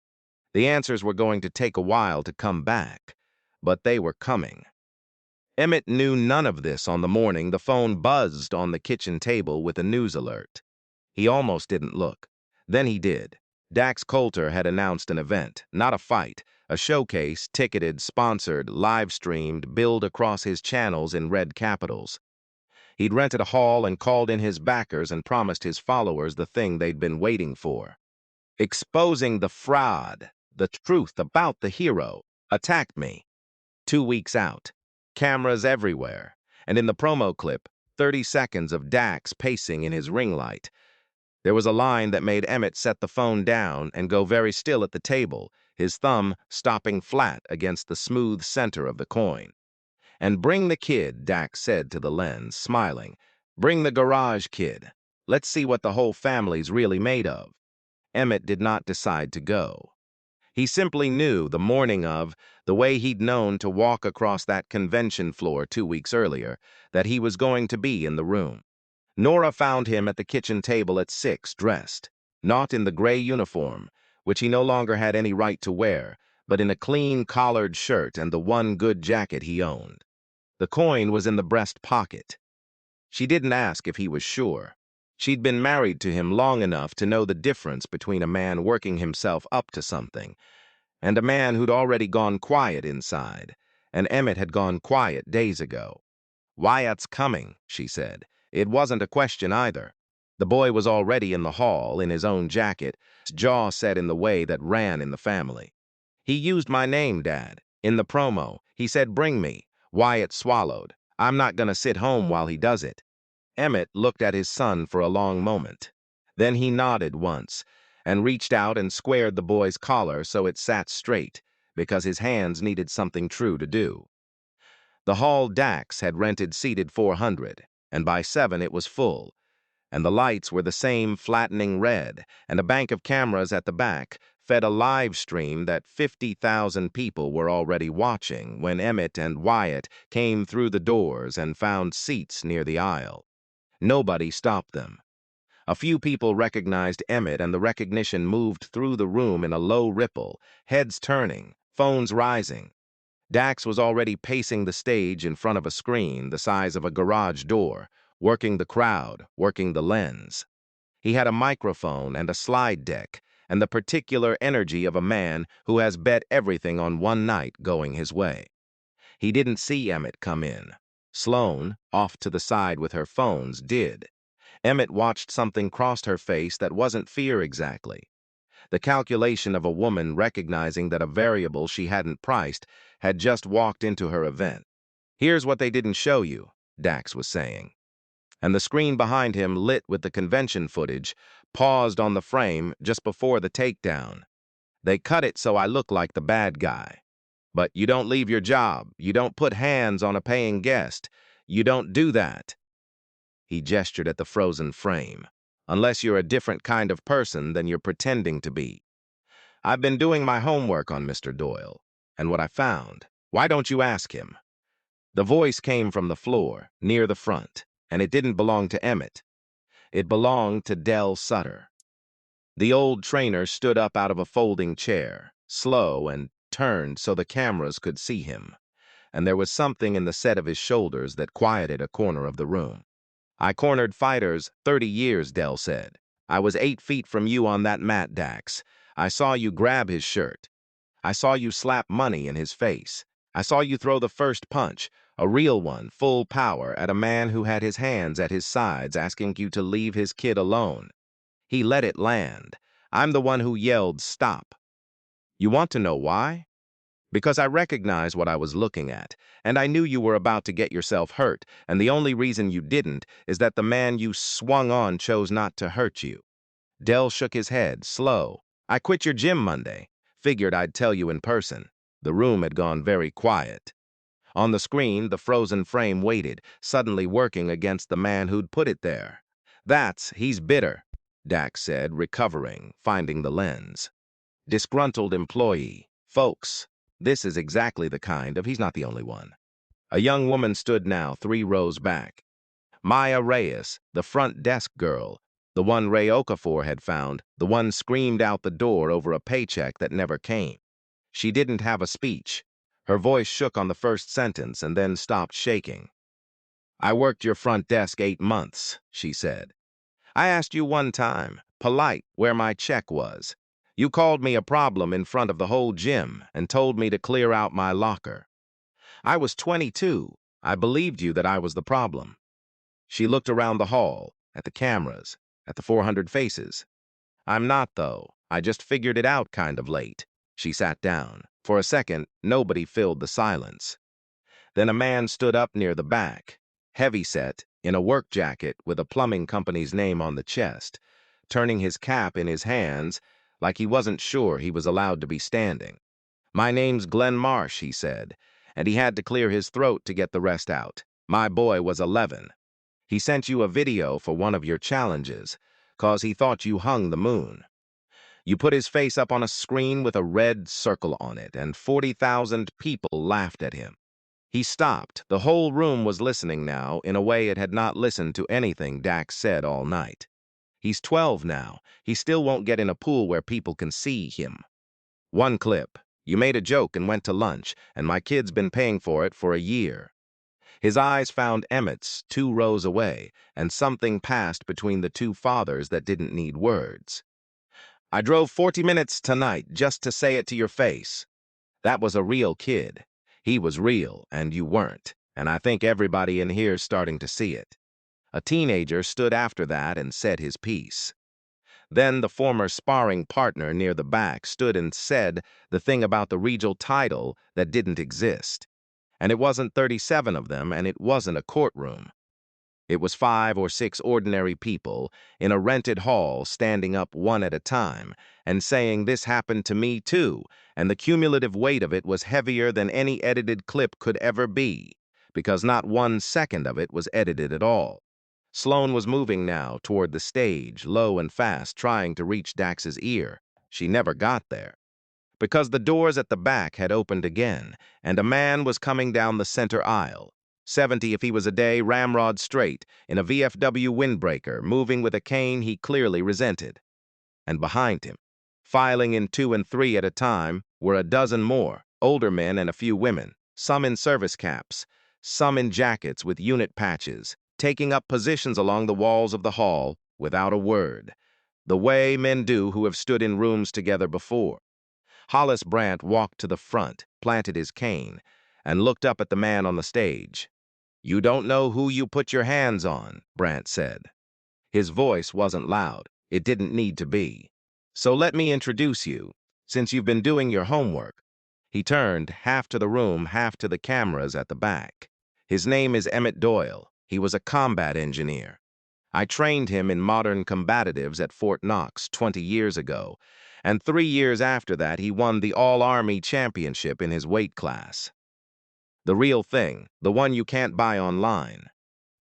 The answers were going to take a while to come back, but they were coming. Emmett knew none of this on the morning the phone buzzed on the kitchen table with a news alert. He almost didn't look. Then he did. Dax Coulter had announced an event, not a fight, a showcase, ticketed, sponsored, live-streamed, billed across his channels in red capitals. He'd rented a hall and called in his backers and promised his followers the thing they'd been waiting for. Exposing the fraud, the truth about the hero, attacked me. 2 weeks out. cameras everywhere, and in the promo clip, 30 seconds of Dax pacing in his ring light. There was a line that made Emmett set the phone down and go very still at the table, his thumb stopping flat against the smooth center of the coin. "And bring the kid," Dax said to the lens, smiling. "Bring the garage kid. Let's see what the whole family's really made of." Emmett did not decide to go. He simply knew the morning of, the way he'd known to walk across that convention floor 2 weeks earlier, that he was going to be in the room. Nora found him at the kitchen table at 6, dressed, not in the gray uniform, which he no longer had any right to wear, but in a clean collared shirt and the one good jacket he owned. The coin was in the breast pocket. She didn't ask if he was sure. She'd been married to him long enough to know the difference between a man working himself up to something and a man who'd already gone quiet inside, and Emmett had gone quiet days ago. "Wyatt's coming," she said. It wasn't a question either. The boy was already in the hall, in his own jacket, his jaw set in the way that ran in the family. "He used my name, Dad. In the promo, he said bring me." Wyatt swallowed. "I'm not gonna sit home while he does it." Emmett looked at his son for a long moment. Then he nodded once, and reached out and squared the boy's collar so it sat straight, because his hands needed something true to do. The hall Dax had rented seated 400, and by 7 it was full, and the lights were the same flattening red, and a bank of cameras at the back fed a live stream that 50,000 people were already watching when Emmett and Wyatt came through the doors and found seats near the aisle. Nobody stopped them. A few people recognized Emmett, and the recognition moved through the room in a low ripple, heads turning, phones rising. Dax was already pacing the stage in front of a screen the size of a garage door, working the crowd, working the lens. He had a microphone and a slide deck, and the particular energy of a man who has bet everything on one night going his way. He didn't see Emmett come in. Sloane, off to the side with her phones, did. Emmett watched something cross her face that wasn't fear exactly. The calculation of a woman recognizing that a variable she hadn't priced had just walked into her event. "Here's what they didn't show you," Dax was saying. And the screen behind him, lit with the convention footage, paused on the frame just before the takedown. "They cut it so I look like the bad guy. But you don't leave your job. You don't put hands on a paying guest. You don't do that." He gestured at the frozen frame. "Unless you're a different kind of person than you're pretending to be. I've been doing my homework on Mr. Doyle, and what I found. Why don't you ask him?" The voice came from the floor, near the front, and it didn't belong to Emmett. It belonged to Del Sutter. The old trainer stood up out of a folding chair, slow, and turned so the cameras could see him, and there was something in the set of his shoulders that quieted a corner of the room. "I cornered fighters 30 years, Del said. I was 8 feet from you on that mat, Dax. I saw you grab his shirt. I saw you slap money in his face. I saw you throw the first punch, a real one, full power, at a man who had his hands at his sides asking you to leave his kid alone. He let it land. I'm the one who yelled, 'Stop.' You want to know why? Because I recognized what I was looking at, and I knew you were about to get yourself hurt, and the only reason you didn't is that the man you swung on chose not to hurt you." Del shook his head, slow. "I quit your gym Monday. Figured I'd tell you in person." The room had gone very quiet. On the screen, the frozen frame waited, suddenly working against the man who'd put it there. He's bitter," Dax said, recovering, finding the lens. "Disgruntled employee. Folks, this is exactly the kind of, he's not the only one." A young woman stood now 3 rows back. Maya Reyes, the front desk girl, the one Ray Okafor had found, the one screamed out the door over a paycheck that never came. She didn't have a speech. Her voice shook on the first sentence and then stopped shaking. "I worked your front desk 8 months, she said. "I asked you one time, polite, where my check was. You called me a problem in front of the whole gym and told me to clear out my locker. I was 22. I believed you that I was the problem." She looked around the hall, at the cameras, at the 400 faces. "I'm not, though. I just figured it out kind of late." She sat down. For a second, nobody filled the silence. Then a man stood up near the back, heavyset, in a work jacket with a plumbing company's name on the chest, turning his cap in his hands like he wasn't sure he was allowed to be standing. "My name's Glenn Marsh," he said, and he had to clear his throat to get the rest out. "My boy was 11. He sent you a video for one of your challenges, 'cause he thought you hung the moon. You put his face up on a screen with a red circle on it, and 40,000 people laughed at him." He stopped. The whole room was listening now in a way it had not listened to anything Dax said all night. "He's 12 now. He still won't get in a pool where people can see him." One clip. "You made a joke and went to lunch, and my kid's been paying for it for a year." His eyes found Emmett's 2 rows away, and something passed between the two fathers that didn't need words. "I drove 40 minutes tonight just to say it to your face." That was a real kid. He was real, and you weren't, and I think everybody in here's starting to see it. A teenager stood after that and said his piece. Then the former sparring partner near the back stood and said the thing about the regional title that didn't exist. And it wasn't 37 of them, and it wasn't a courtroom. It was 5 or 6 ordinary people in a rented hall standing up one at a time and saying this happened to me too, and the cumulative weight of it was heavier than any edited clip could ever be, because not 1 second of it was edited at all. Sloane was moving now toward the stage, low and fast, trying to reach Dax's ear. She never got there, because the doors at the back had opened again, and a man was coming down the center aisle. 70 if he was a day, ramrod straight, in a VFW windbreaker, moving with a cane he clearly resented. And behind him, filing in 2 and 3 at a time, were a dozen more, older men and a few women, some in service caps, some in jackets with unit patches, taking up positions along the walls of the hall without a word, the way men do who have stood in rooms together before. Hollis Brandt walked to the front, planted his cane, and looked up at the man on the stage. "You don't know who you put your hands on," Brandt said. His voice wasn't loud. It didn't need to be. "So let me introduce you, since you've been doing your homework." He turned, half to the room, half to the cameras at the back. "His name is Emmett Doyle. He was a combat engineer. I trained him in modern combatives at Fort Knox 20 years ago, and 3 years after that he won the All-Army Championship in his weight class. The real thing, the one you can't buy online.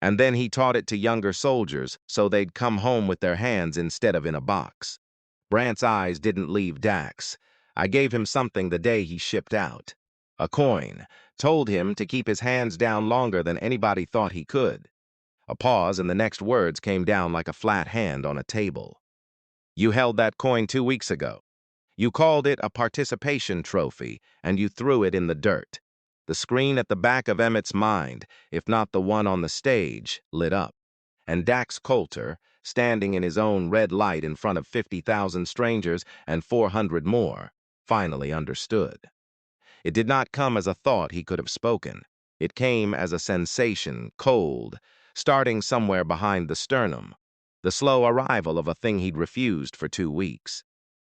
And then he taught it to younger soldiers so they'd come home with their hands instead of in a box." Brandt's eyes didn't leave Dax. "I gave him something the day he shipped out. A coin. Told him to keep his hands down longer than anybody thought he could." A pause, and the next words came down like a flat hand on a table. "You held that coin 2 weeks ago. You called it a participation trophy, and you threw it in the dirt." The screen at the back of Emmett's mind, if not the one on the stage, lit up, and Dax Coulter, standing in his own red light in front of 50,000 strangers and 400 more, finally understood. It did not come as a thought he could have spoken. It came as a sensation, cold, starting somewhere behind the sternum, the slow arrival of a thing he'd refused for 2 weeks.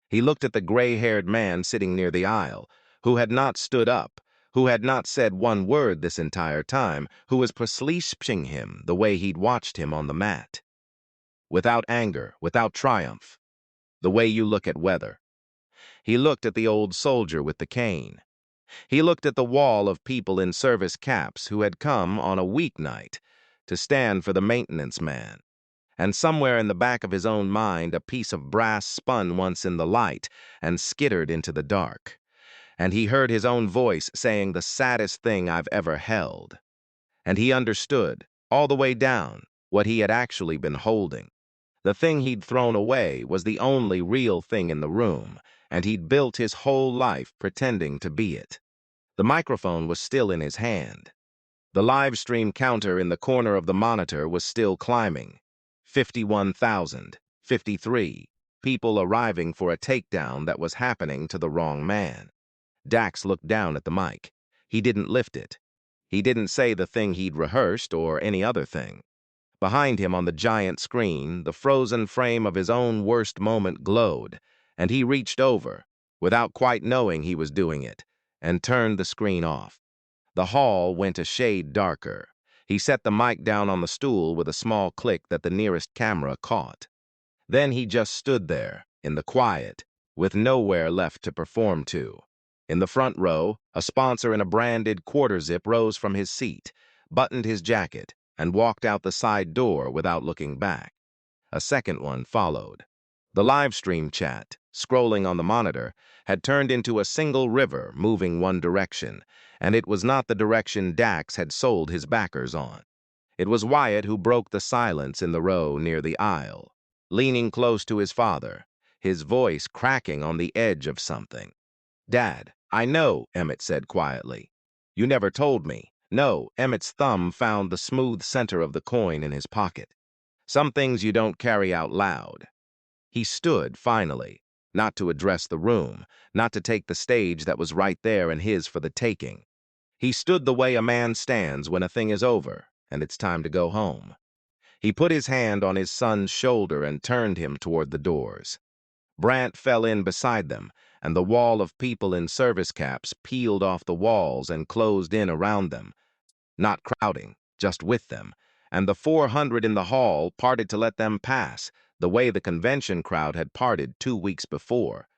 He looked at the gray-haired man sitting near the aisle, who had not stood up, who had not said one word this entire time, who was perceiving him the way he'd watched him on the mat. Without anger, without triumph, the way you look at weather. He looked at the old soldier with the cane. He looked at the wall of people in service caps who had come on a weeknight to stand for the maintenance man. And somewhere in the back of his own mind a piece of brass spun once in the light and skittered into the dark. And he heard his own voice saying the saddest thing I've ever held. And he understood, all the way down, what he had actually been holding. The thing he'd thrown away was the only real thing in the room, and he'd built his whole life pretending to be it. The microphone was still in his hand. The live stream counter in the corner of the monitor was still climbing. 51,000, 53, people arriving for a takedown that was happening to the wrong man. Dax looked down at the mic. He didn't lift it. He didn't say the thing he'd rehearsed or any other thing. Behind him on the giant screen, the frozen frame of his own worst moment glowed, and he reached over, without quite knowing he was doing it, and turned the screen off. The hall went a shade darker. He set the mic down on the stool with a small click that the nearest camera caught. Then he just stood there, in the quiet, with nowhere left to perform to. In the front row, a sponsor in a branded quarter zip rose from his seat, buttoned his jacket, and walked out the side door without looking back. A second one followed. The live stream chat, scrolling on the monitor, had turned into a single river moving one direction, and it was not the direction Dax had sold his backers on. It was Wyatt who broke the silence in the row near the aisle, leaning close to his father, his voice cracking on the edge of something. "Dad, I know," Emmett said quietly. "You never told me." No, Emmett's thumb found the smooth center of the coin in his pocket. "Some things you don't carry out loud." He stood, finally, not to address the room, not to take the stage that was right there and his for the taking. He stood the way a man stands when a thing is over and it's time to go home. He put his hand on his son's shoulder and turned him toward the doors. Brant fell in beside them, and the wall of people in service caps peeled off the walls and closed in around them, not crowding, just with them, and the 400 in the hall parted to let them pass, the way the convention crowd had parted 2 weeks before,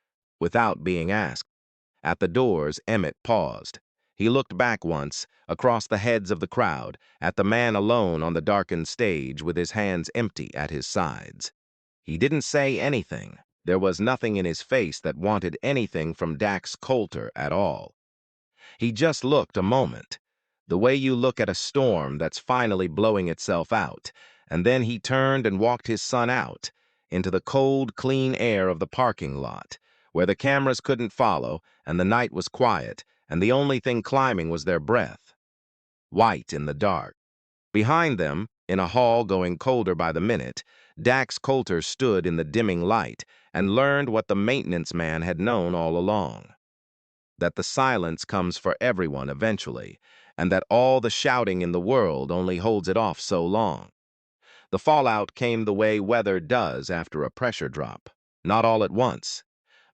without being asked. At the doors, Emmett paused. He looked back once, across the heads of the crowd, at the man alone on the darkened stage with his hands empty at his sides. He didn't say anything. There was nothing in his face that wanted anything from Dax Coulter at all. He just looked a moment, the way you look at a storm that's finally blowing itself out, and then he turned and walked his son out, into the cold, clean air of the parking lot, where the cameras couldn't follow, and the night was quiet, and the only thing climbing was their breath. White in the dark. Behind them, in a hall going colder by the minute, Dax Coulter stood in the dimming light and learned what the maintenance man had known all along. That the silence comes for everyone eventually, and that all the shouting in the world only holds it off so long. The fallout came the way weather does after a pressure drop, not all at once,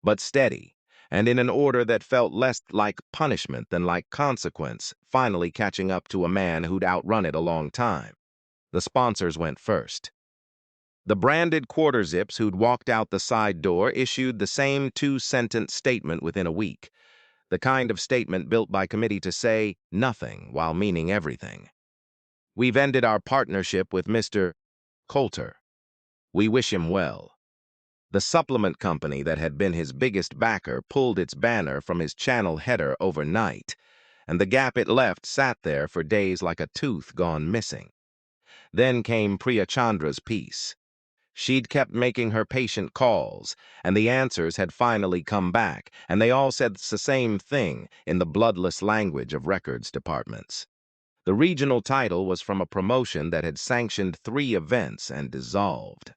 but steady, and in an order that felt less like punishment than like consequence, finally catching up to a man who'd outrun it a long time. The sponsors went first. The branded quarter zips who'd walked out the side door issued the same 2-sentence statement within a week, the kind of statement built by committee to say nothing while meaning everything. "We've ended our partnership with Mr. Coulter. We wish him well." The supplement company that had been his biggest backer pulled its banner from his channel header overnight, and the gap it left sat there for days like a tooth gone missing. Then came Priya Chandra's piece. She'd kept making her patient calls, and the answers had finally come back, and they all said the same thing in the bloodless language of records departments. The regional title was from a promotion that had sanctioned 3 events and dissolved.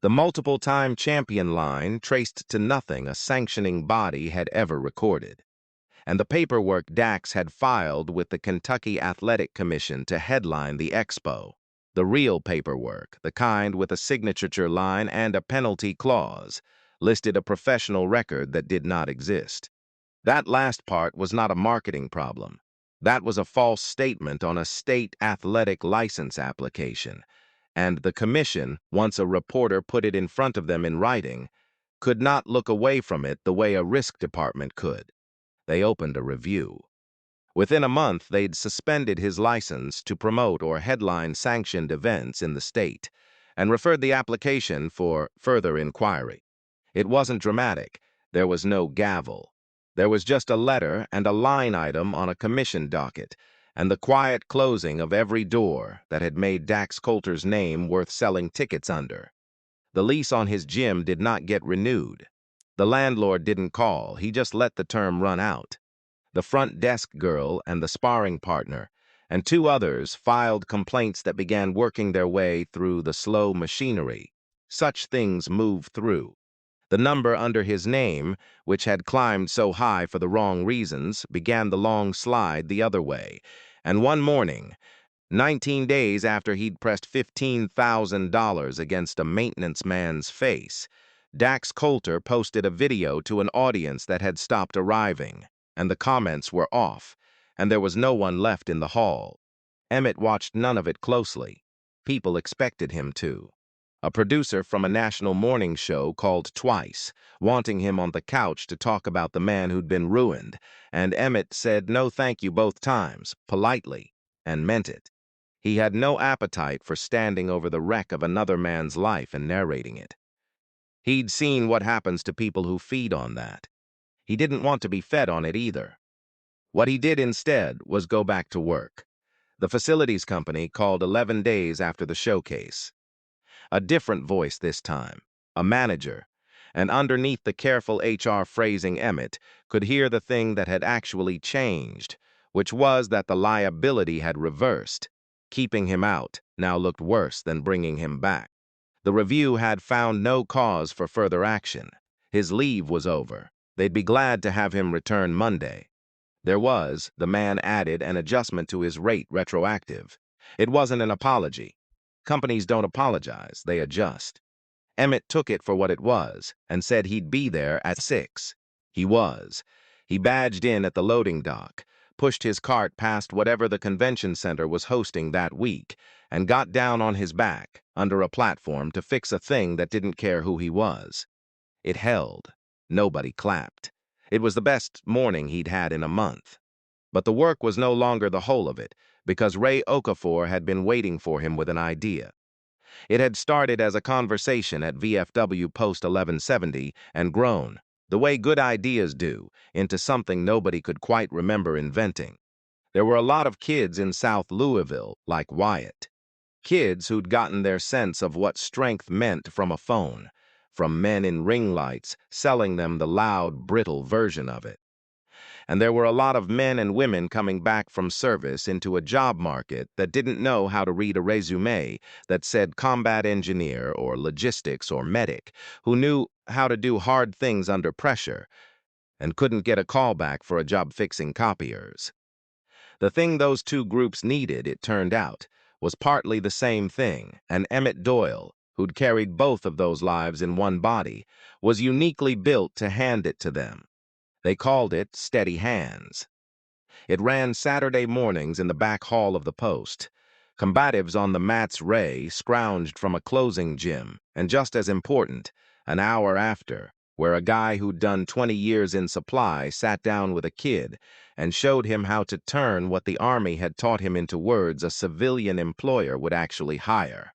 The multiple-time champion line traced to nothing a sanctioning body had ever recorded. And the paperwork Dax had filed with the Kentucky Athletic Commission to headline the expo. The real paperwork, the kind with a signature line and a penalty clause, listed a professional record that did not exist. That last part was not a marketing problem. That was a false statement on a state athletic license application, and the commission, once a reporter put it in front of them in writing, could not look away from it the way a risk department could. They opened a review. Within a month, they'd suspended his license to promote or headline sanctioned events in the state and referred the application for further inquiry. It wasn't dramatic. There was no gavel. There was just a letter and a line item on a commission docket and the quiet closing of every door that had made Dax Coulter's name worth selling tickets under. The lease on his gym did not get renewed. The landlord didn't call. He just let the term run out. The front desk girl and the sparring partner, and 2 others filed complaints that began working their way through the slow machinery. Such things move through. The number under his name, which had climbed so high for the wrong reasons, began the long slide the other way. And one morning, 19 days after he'd pressed $15,000 against a maintenance man's face, Dax Coulter posted a video to an audience that had stopped arriving, and the comments were off, and there was no one left in the hall. Emmett watched none of it closely. People expected him to. A producer from a national morning show called twice, wanting him on the couch to talk about the man who'd been ruined, and Emmett said no thank you both times, politely, and meant it. He had no appetite for standing over the wreck of another man's life and narrating it. He'd seen what happens to people who feed on that. He didn't want to be fed on it either. What he did instead was go back to work. The facilities company called 11 days after the showcase. A different voice this time, a manager, and underneath the careful HR phrasing Emmett could hear the thing that had actually changed, which was that the liability had reversed. Keeping him out now looked worse than bringing him back. The review had found no cause for further action. His leave was over. They'd be glad to have him return Monday. There was, the man added, an adjustment to his rate retroactive. It wasn't an apology. Companies don't apologize, they adjust. Emmett took it for what it was and said he'd be there at 6. He was. He badged in at the loading dock, pushed his cart past whatever the convention center was hosting that week, and got down on his back, under a platform, to fix a thing that didn't care who he was. It held. Nobody clapped. It was the best morning he'd had in a month. But the work was no longer the whole of it, because Ray Okafor had been waiting for him with an idea. It had started as a conversation at VFW Post 1170 and grown, the way good ideas do, into something nobody could quite remember inventing. There were a lot of kids in South Louisville, like Wyatt. Kids who'd gotten their sense of what strength meant from a phone, from men in ring lights selling them the loud, brittle version of it. And there were a lot of men and women coming back from service into a job market that didn't know how to read a resume that said combat engineer or logistics or medic, who knew how to do hard things under pressure and couldn't get a call back for a job fixing copiers. The thing those two groups needed, it turned out, was partly the same thing, and Emmett Doyle, who'd carried both of those lives in one body, was uniquely built to hand it to them. They called it Steady Hands. It ran Saturday mornings in the back hall of the Post. Combatives on the mats Ray scrounged from a closing gym, and just as important, an hour after, where a guy who'd done 20 years in supply sat down with a kid and showed him how to turn what the Army had taught him into words a civilian employer would actually hire.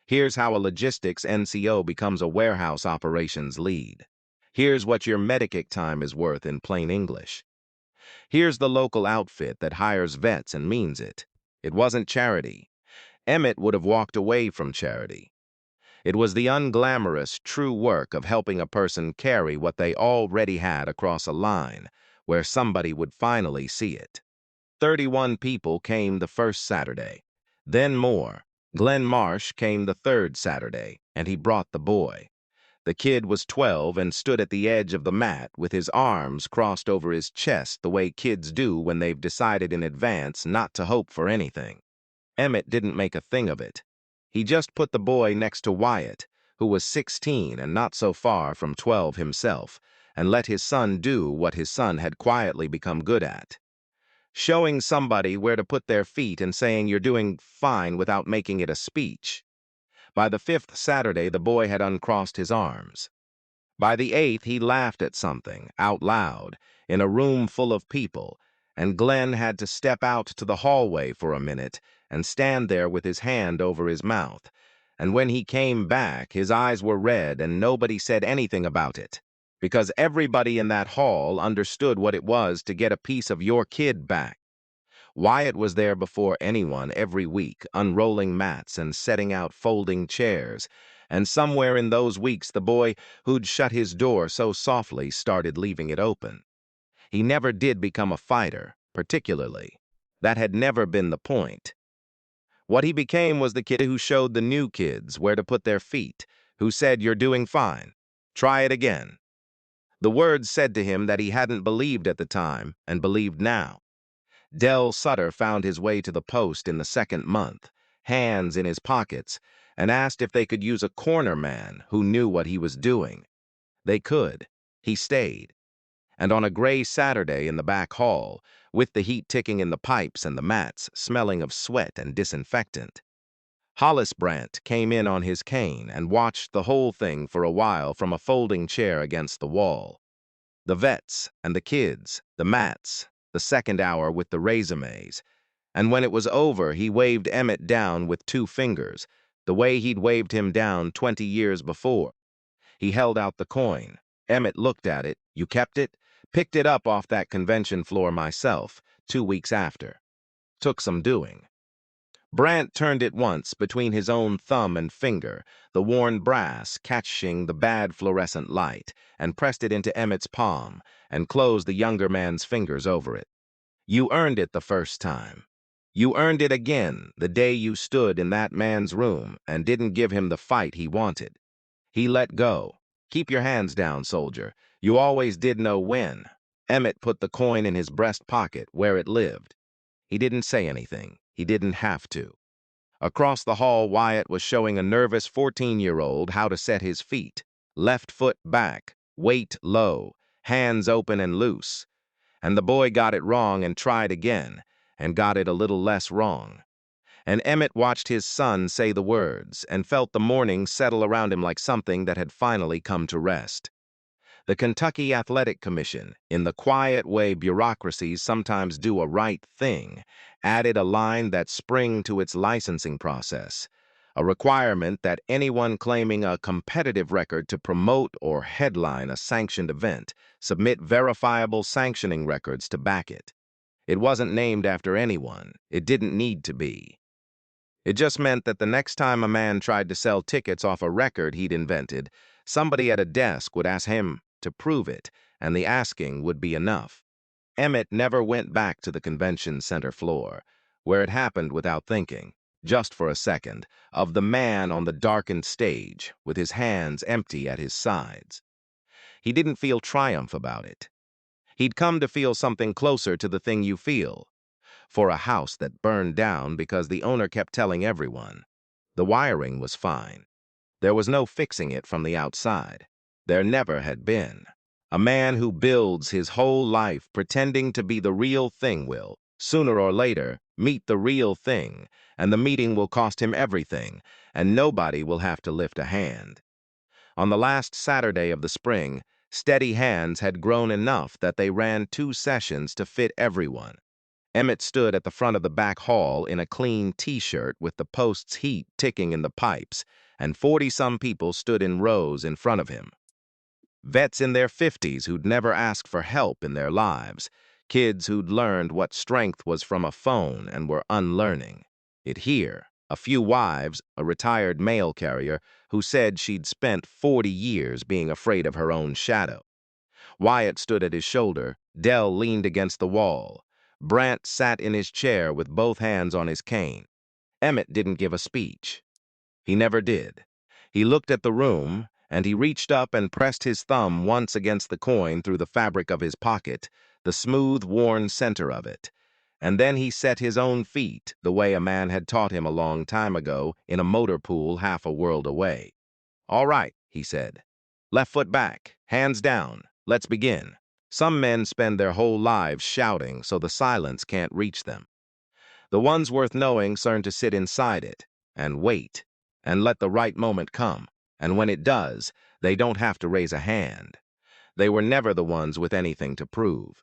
Here's how a logistics NCO becomes a warehouse operations lead. Here's what your medic time is worth in plain English. Here's the local outfit that hires vets and means it. It wasn't charity. Emmett would have walked away from charity. It was the unglamorous, true work of helping a person carry what they already had across a line, where somebody would finally see it. 31 people came the first Saturday. Then more. Glenn Marsh came the third Saturday, and he brought the boy. The kid was 12 and stood at the edge of the mat with his arms crossed over his chest the way kids do when they've decided in advance not to hope for anything. Emmett didn't make a thing of it. He just put the boy next to Wyatt, who was 16 and not so far from 12 himself, and let his son do what his son had quietly become good at. Showing somebody where to put their feet and saying you're doing fine without making it a speech. By the 5th Saturday, the boy had uncrossed his arms. By the 8th, he laughed at something, out loud, in a room full of people, and Glenn had to step out to the hallway for a minute and stand there with his hand over his mouth. And when he came back, his eyes were red and nobody said anything about it, because everybody in that hall understood what it was to get a piece of your kid back. Wyatt was there before anyone every week, unrolling mats and setting out folding chairs, and somewhere in those weeks the boy who'd shut his door so softly started leaving it open. He never did become a fighter, particularly. That had never been the point. What he became was the kid who showed the new kids where to put their feet, who said, "You're doing fine. Try it again." The words said to him that he hadn't believed at the time and believed now. Del Sutter found his way to the Post in the 2nd month, hands in his pockets, and asked if they could use a corner man who knew what he was doing. They could. He stayed. And on a gray Saturday in the back hall, with the heat ticking in the pipes and the mats smelling of sweat and disinfectant, Hollis Brandt came in on his cane and watched the whole thing for a while from a folding chair against the wall. The vets and the kids, the mats, the second hour with the resumes. And when it was over, he waved Emmett down with 2 fingers, the way he'd waved him down 20 years before. He held out the coin. Emmett looked at it. You kept it? Picked it up off that convention floor myself, 2 weeks after. Took some doing. Brandt turned it once between his own thumb and finger, the worn brass catching the bad fluorescent light, and pressed it into Emmett's palm, and closed the younger man's fingers over it. You earned it the first time. You earned it again the day you stood in that man's room and didn't give him the fight he wanted. He let go. Keep your hands down, soldier. You always did know when. Emmett put the coin in his breast pocket where it lived. He didn't say anything. He didn't have to. Across the hall, Wyatt was showing a nervous 14-year-old how to set his feet. Left foot back, weight low, hands open and loose. And the boy got it wrong and tried again, and got it a little less wrong. And Emmett watched his son say the words and felt the morning settle around him like something that had finally come to rest. The Kentucky Athletic Commission, in the quiet way bureaucracies sometimes do a right thing, added a line that sprang to its licensing process, a requirement that anyone claiming a competitive record to promote or headline a sanctioned event submit verifiable sanctioning records to back it. It wasn't named after anyone. It didn't need to be. It just meant that the next time a man tried to sell tickets off a record he'd invented, somebody at a desk would ask him to prove it, and the asking would be enough. Emmett never went back to the convention center floor, where it happened without thinking, just for a second, of the man on the darkened stage, with his hands empty at his sides. He didn't feel triumph about it. He'd come to feel something closer to the thing you feel, for a house that burned down because the owner kept telling everyone. The wiring was fine. There was no fixing it from the outside. There never had been. A man who builds his whole life pretending to be the real thing will, sooner or later, meet the real thing, and the meeting will cost him everything, and nobody will have to lift a hand. On the last Saturday of the spring, steady hands had grown enough that they ran 2 sessions to fit everyone. Emmett stood at the front of the back hall in a clean T-shirt with the post's heat ticking in the pipes, and 40-some people stood in rows in front of him. Vets in their 50s who'd never asked for help in their lives, kids who'd learned what strength was from a phone and were unlearning it here, a few wives, a retired mail carrier who said she'd spent 40 years being afraid of her own shadow. Wyatt stood at his shoulder, Dell leaned against the wall. Brandt sat in his chair with both hands on his cane. Emmett didn't give a speech. He never did. He looked at the room, and he reached up and pressed his thumb once against the coin through the fabric of his pocket, the smooth, worn center of it. And then he set his own feet the way a man had taught him a long time ago in a motor pool half a world away. "All right," he said. "Left foot back, hands down. Let's begin." Some men spend their whole lives shouting so the silence can't reach them. The ones worth knowing learn to sit inside it and wait and let the right moment come, and when it does, they don't have to raise a hand. They were never the ones with anything to prove.